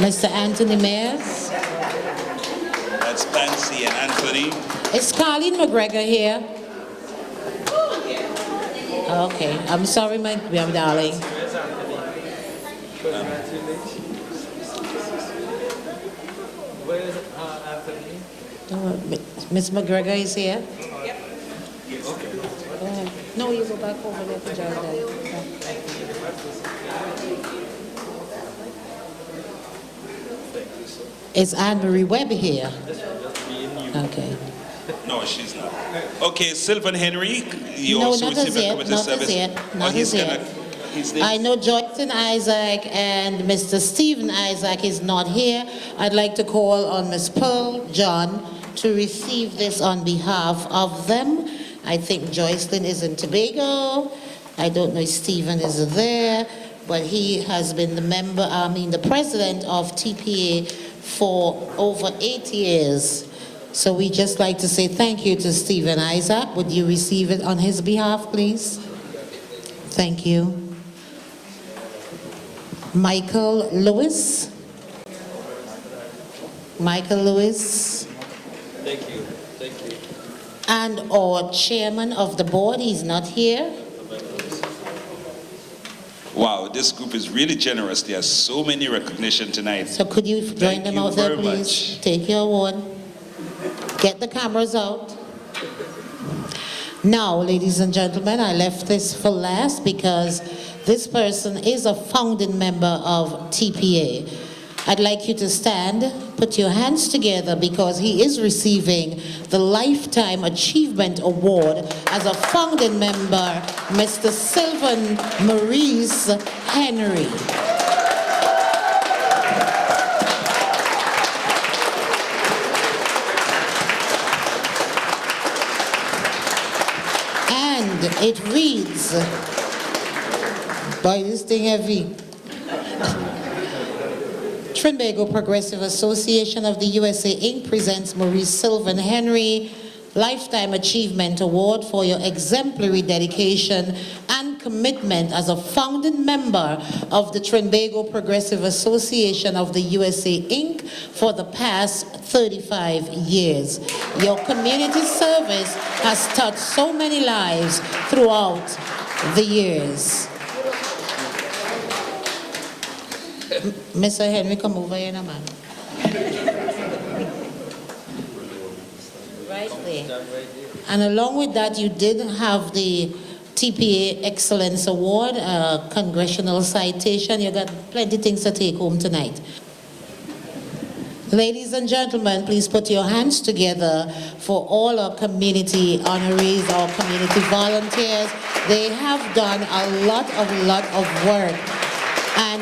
Mr. Anthony Mayers. That's Pansy and Anthony. Is Carlene McGregor here? Okay, I'm sorry, my darling. Miss McGregor is here? Yep. Go ahead. No, you go back over there to Jordan. Is Anne-Marie Webb here? Okay. No, she's not. Okay, Sylvan Henry, you No, also not received as a yet, community not as service. yet, not he's as gonna- yet. he's I know Joyton Isaac and Mr. Stephen Isaac is not here. I'd like to call on Miss Pearl John to receive this on behalf of them. I think Joycelyn is in Tobago. I don't know if Stephen is there, but he has been the president of TPA for over 8 years. So we just like to say thank you to Stephen Isaac. Would you receive it on his behalf, please? Thank you. Michael Lewis. Michael Lewis. Thank you. Thank you. And our chairman of the board, he's not here. Wow, this group is really generous. There's so many recognition tonight. So could you join Thank them you out there, very please? much. Take your award. Get the cameras out. Now, ladies and gentlemen, I left this for last because this person is a founding member of TPA. I'd like you to stand, put your hands together because he is receiving the Lifetime Achievement Award as a founding member, Mr. Sylvan Maurice Henry. And it reads, boy, this thing heavy. Trinbago Progressive Association of the USA Inc. presents Maurice Sylvan Henry Lifetime Achievement Award for your exemplary dedication and commitment as a founding member of the Trinbago Progressive Association of the USA Inc. for the past 35 years. Your community service has touched so many lives throughout the years. Mr. Henry, come over here, man. Right there. And along with that, you did have the TPA Excellence Award, congressional citation. You got plenty of things to take home tonight. Ladies and gentlemen, please put your hands together for all our community honorees, our community volunteers. They have done a lot of work. And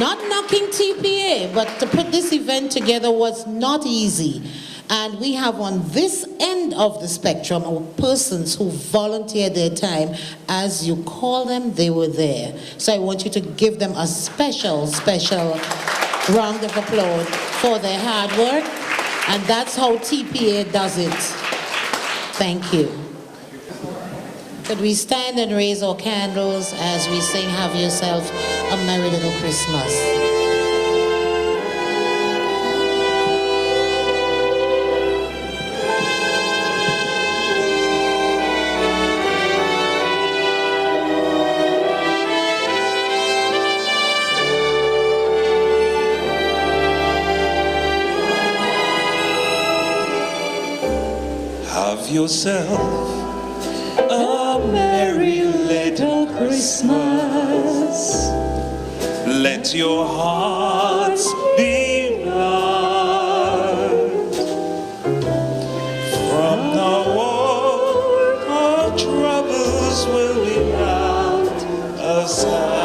not knocking TPA, but to put this event together was not easy. And we have on this end of the spectrum persons who volunteered their time. As you call them, they were there. So I want you to give them a special round of applause for their hard work. And that's how TPA does it. Thank you. Could we stand and raise our candles as we sing Have Yourself a Merry Little Christmas? Have yourself a merry little Christmas. Let your hearts be light. From now on, our troubles will be out of sight.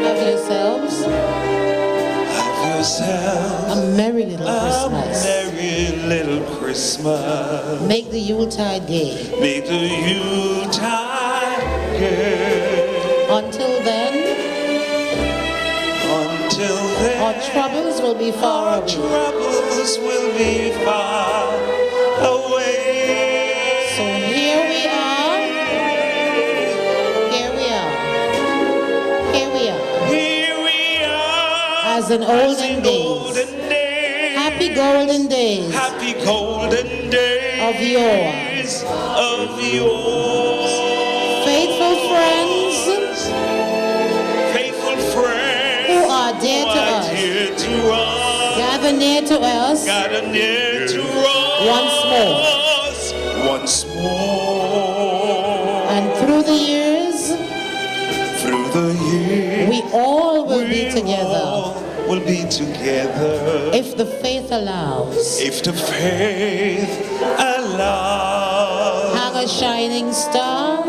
Have yourselves a merry little Christmas. A merry little Christmas. Make the Yuletide gay. Make the Yuletide gay. Until then, our troubles will be far away. Troubles will be far away. So here we are. Here we are. Here we are. Here we are. As in olden days. Happy golden days. Happy golden days. Of yore. Of yore. Faithful friends. Faithful friends. Who are dear to us. Gather near to us. Gather near to us. Once more. And through the years. Through the years. We all will be together. Will be together. If the faith allows. If the faith allows. Hang a shining star.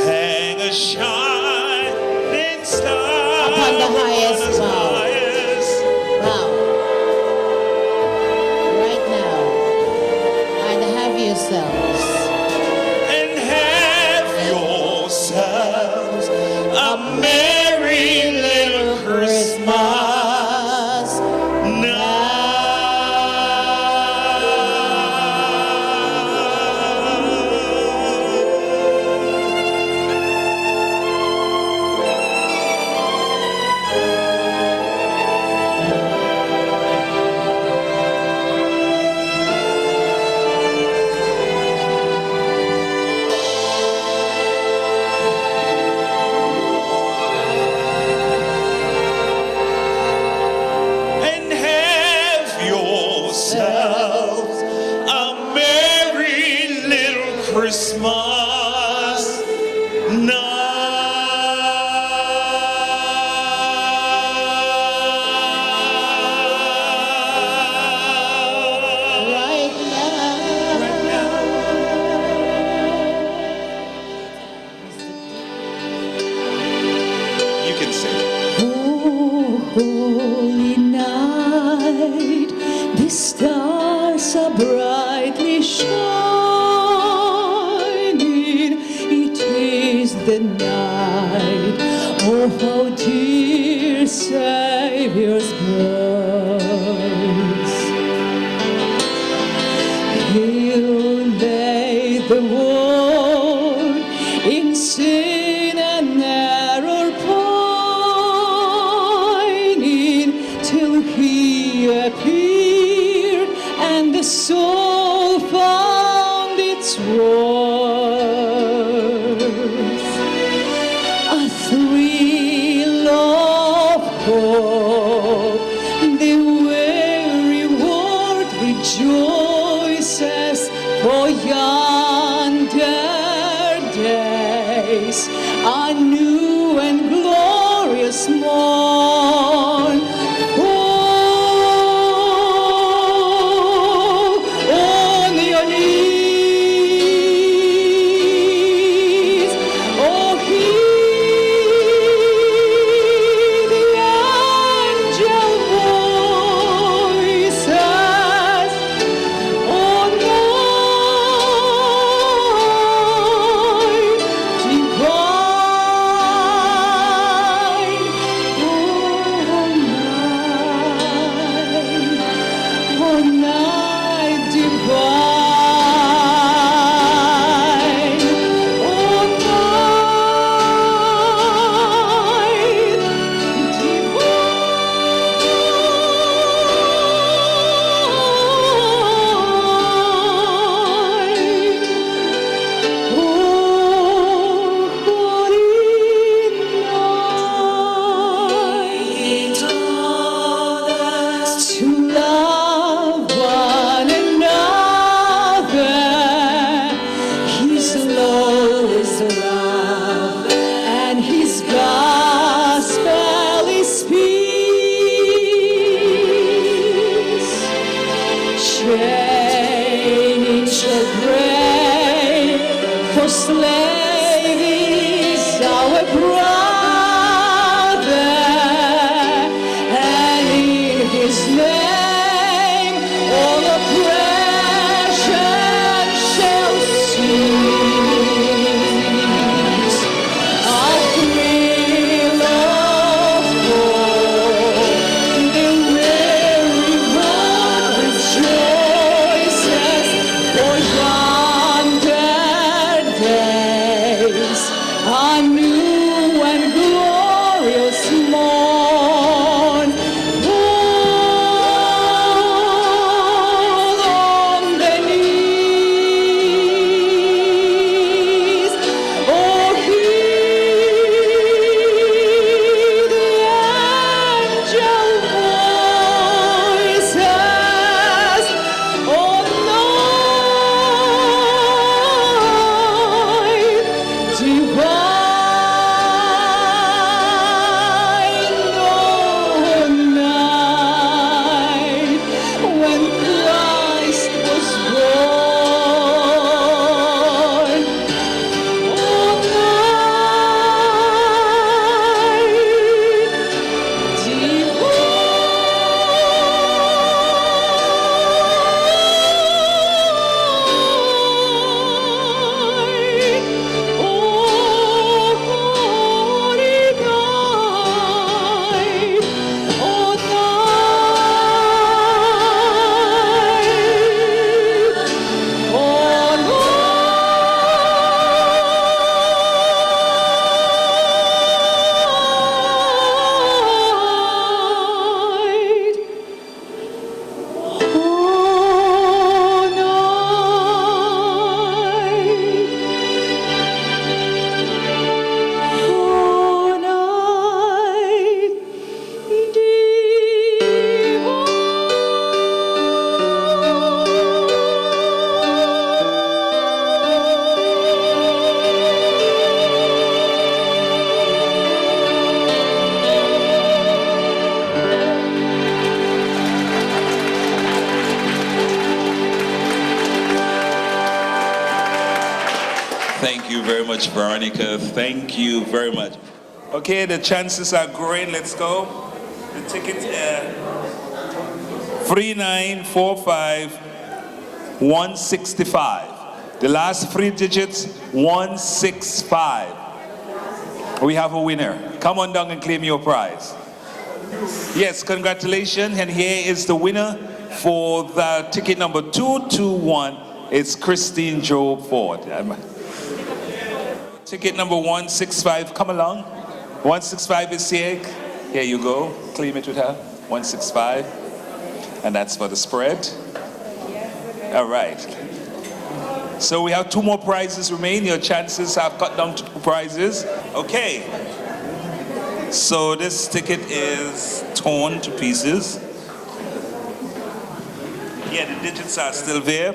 Hang a shining star. Upon the highest bough. Bow. Right now. And have yourselves. And have yourselves a merry little Christmas. Christmas night. Right now. You can sing. Oh, holy night, the stars are brightly shining. The night, oh how dear Savior's birth. He'll lay the world in sin and error pining till he appeared and the soul found its worth. A thrill of hope The weary world rejoices for yonder days, a new and glorious morn. Oh, on your knees, oh, hear the angel voices. Oh, night divine, oh, night divine, oh, to love one another. His law is love, and His gospel is peace. Chains shall break, for slave is our brother, and in His name all oppression shall cease. A thrill of hope, the weary world rejoices for yonder days, a new and glorious morn. All on their knees, oh, hear the angel voices. Oh, night divine, oh, night when Christ was born. Oh, night divine, oh, holy night, oh, night, Thank you very much, Veronica. Thank you very much. Okay, the chances are great. Let's go. The ticket 3945165. The last three digits 165. We have a winner. Come on down and claim your prize. Yes, congratulations. And here is the winner for the ticket number 221. It's Christine Joe Ford. Ticket number 165, come along. 165 is here. Here you go. Claim it with her. 165. And that's for the spread. All right. So we have two more prizes remain. Your chances have cut down to 2 prizes. Okay. So this ticket is torn to pieces. Yeah, the digits are still there.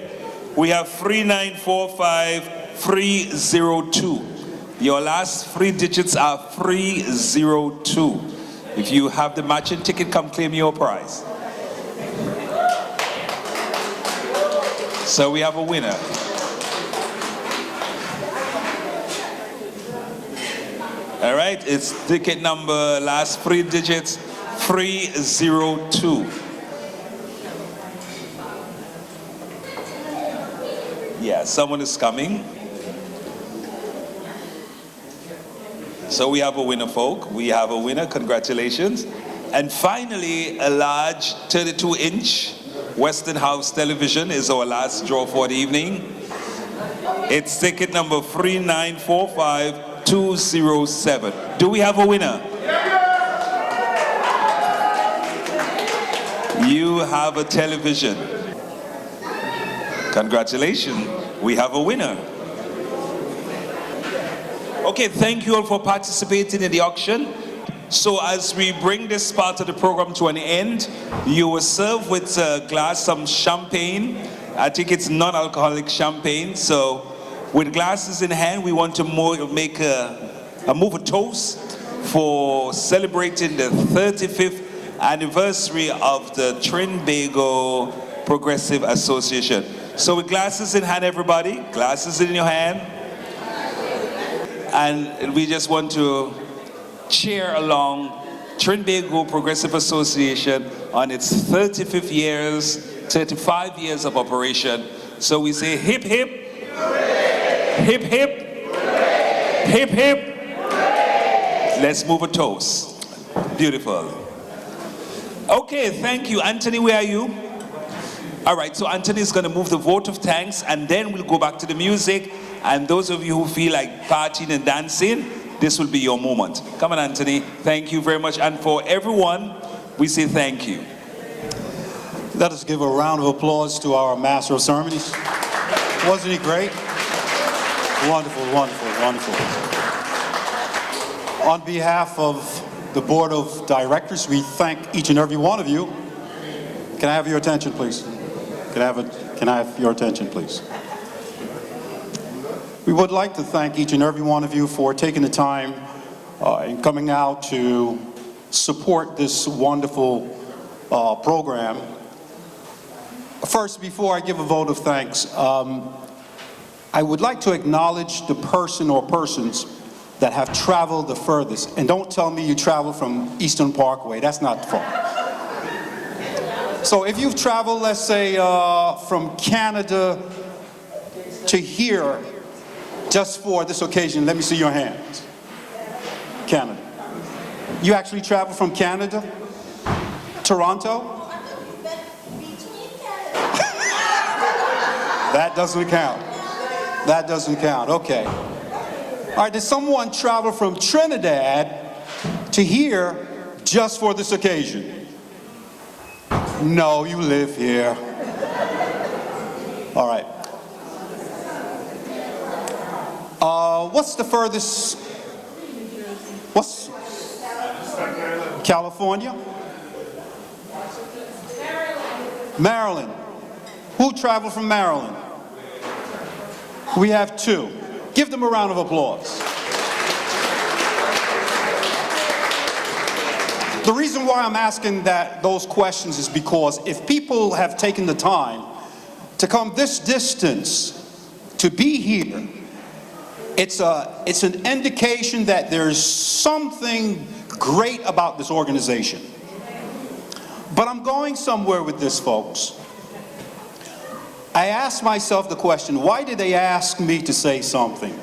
We have 3945302. Your last 3 digits are 302. If you have the matching ticket, come claim your prize. So we have a winner. All right, it's ticket number, last 3 digits, 302. Yeah, someone is coming. So we have a winner, folk. We have a winner, congratulations. And finally, a large 32-inch Western House television is our last draw for the evening. It's ticket number 3945207. Do we have a winner? You have a television. Congratulations, we have a winner. Okay, thank you all for participating in the auction. So as we bring this part of the program to an end, you will serve with a glass some champagne. I think it's non-alcoholic champagne. So with glasses in hand, we want to make a toast for celebrating the 35th anniversary of the Trinbago Progressive Association. So with glasses in hand, everybody, glasses in your hand. And we just want to cheer along Trinbago Progressive Association on its 35 years of operation. So we say hip hip, hip hip, hip hip. Let's move a toast. Beautiful. Okay, thank you. Anthony, where are you? All right, so Anthony is going to move the vote of thanks, and then we'll go back to the music. And those of you who feel like partying and dancing, this will be your moment. Come on, Anthony. Thank you very much. And for everyone, we say thank you. Let us give a round of applause to our Master of Ceremonies. Wasn't he great? Wonderful, wonderful, wonderful. On behalf of the Board of Directors, we thank each and every one of you. Can I have your attention, please? Can I have your attention, please? We would like to thank each and every one of you for taking the time and coming out to support this wonderful program. First, before I give a vote of thanks, I would like to acknowledge the person or persons that have traveled the furthest. And don't tell me you travel from Eastern Parkway, that's not far. So if you've traveled, let's say, from Canada to here, just for this occasion, let me see your hands. Canada. You actually traveled from Canada? Toronto? That doesn't count. That doesn't count, okay. All right, did someone travel from Trinidad to here just for this occasion? No, you live here. All right. What's the furthest? What's California? Maryland. Who traveled from Maryland? We have 2. Give them a round of applause. The reason why I'm asking those questions is because if people have taken the time to come this distance to be here, it's an indication that there's something great about this organization. But I'm going somewhere with this, folks. I asked myself the question, why did they ask me to say something?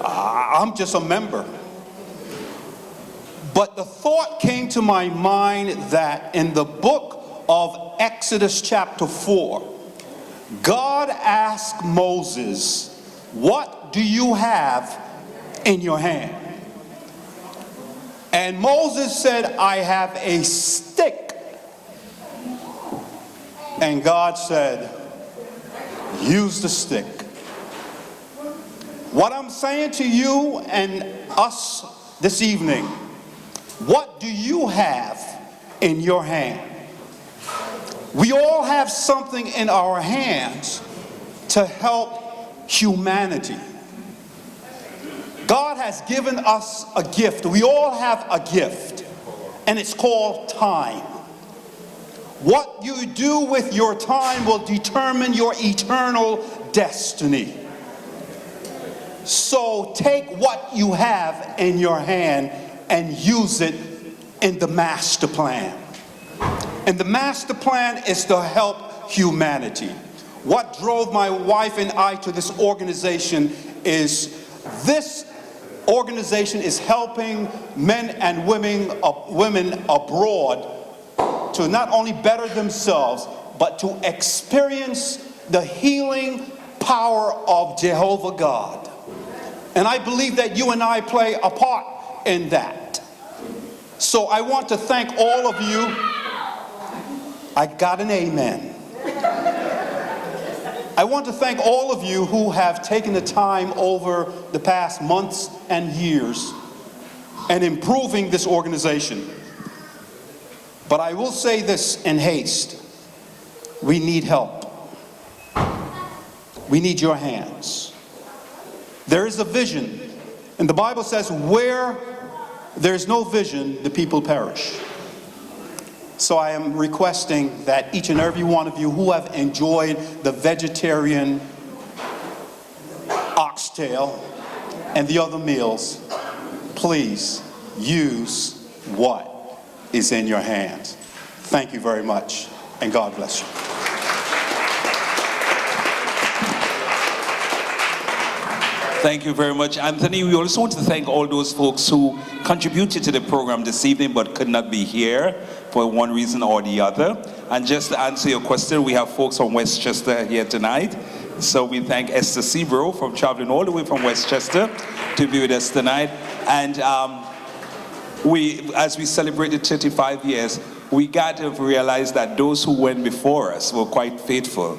I'm just a member. But the thought came to my mind that in the book of Exodus chapter 4, God asked Moses, what do you have in your hand? And Moses said, I have a stick. And God said, use the stick. What I'm saying to you and us this evening, what do you have in your hand. We all have something in our hands to help humanity. God has given us a gift. We all have a gift, and it's called time. What you do with your time will determine your eternal destiny. So take what you have in your hand and use it in the master plan. And the master plan is to help humanity. What drove my wife and I to this organization is this organization is helping men and women abroad to not only better themselves, but to experience the healing power of Jehovah God. And I believe that you and I play a part in that. So I want to thank all of you. I got an amen. I want to thank all of you who have taken the time over the past months and years in improving this organization. But I will say this in haste. We need help. We need your hands. There is a vision. And the Bible says, where there's no vision, the people perish. So I am requesting that each and every one of you who have enjoyed the vegetarian oxtail and the other meals, please use what is in your hands. Thank you very much, and God bless you. Thank you very much, Anthony. We also want to thank all those folks who contributed to the program this evening but could not be here for one reason or the other. And just to answer your question, we have folks from Westchester here tonight. So we thank Esther Sebro for traveling all the way from Westchester to be with us tonight. And as we celebrated 35 years, we got to realize that those who went before us were quite faithful.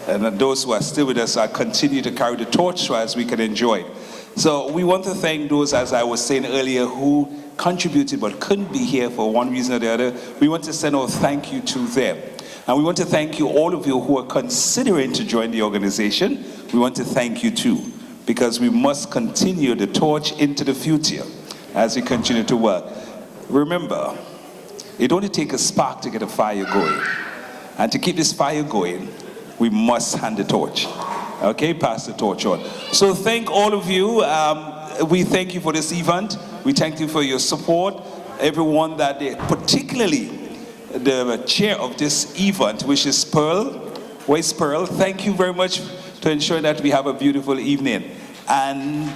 And that those who are still with us are continue to carry the torch so as we can enjoy it. So we want to thank those, as I was saying earlier, who contributed but couldn't be here for one reason or the other. We want to send our thank you to them. And we want to thank you, all of you who are considering to join the organization. We want to thank you too, because we must continue the torch into the future as we continue to work. Remember, it only takes a spark to get a fire going. And to keep this fire going, we must hand the torch. Okay, pass the torch on. So thank all of you. We thank you for this event. We thank you for your support. Everyone that particularly the chair of this event, which is Pearl. Where's Pearl? Thank you very much to ensure that we have a beautiful evening. And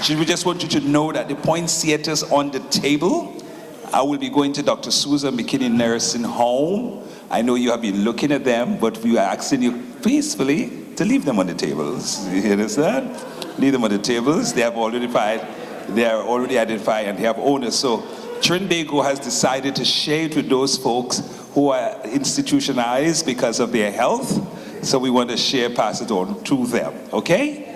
we just want you to know that the poinsettias on the table, I will be going to Dr. Susan McKinney Nursing Home. I know you have been looking at them, but we are asking you peacefully to leave them on the tables. You understand? Leave them on the tables. They are already identified and they have owners. So Trinbago has decided to share it with those folks who are institutionalized because of their health. So we want to pass it on to them, okay?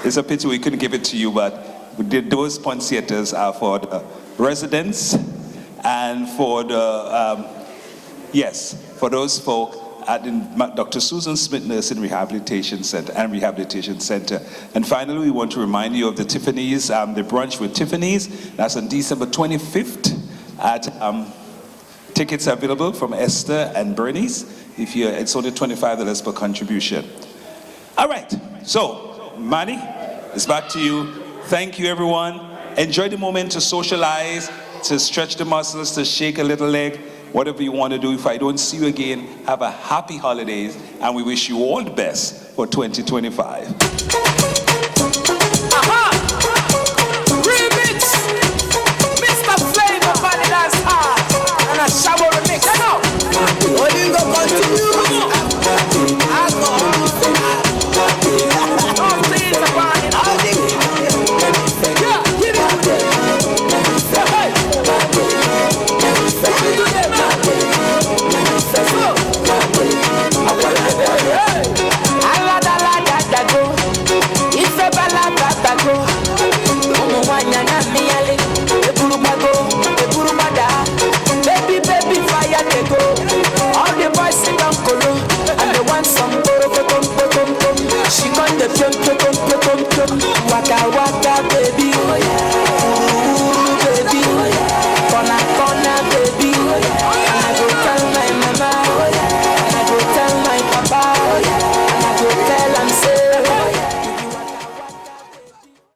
It's a pity we couldn't give it to you, but those poinsettias are for the residents and for the, for those folk at Dr. Susan Smith Nursing Rehabilitation Center and Rehabilitation Center. And finally, we want to remind you of the Tiffany's, the brunch with Tiffany's. That's on December 25th at, tickets are available from Esther and Bernice. It's only $25 per contribution. All right, so Manny, it's back to you. Thank you, everyone. Enjoy the moment to socialize, to stretch the muscles, to shake a little leg, whatever you want to do. If I don't see you again, have a happy holidays, and we wish you all the best for 2025.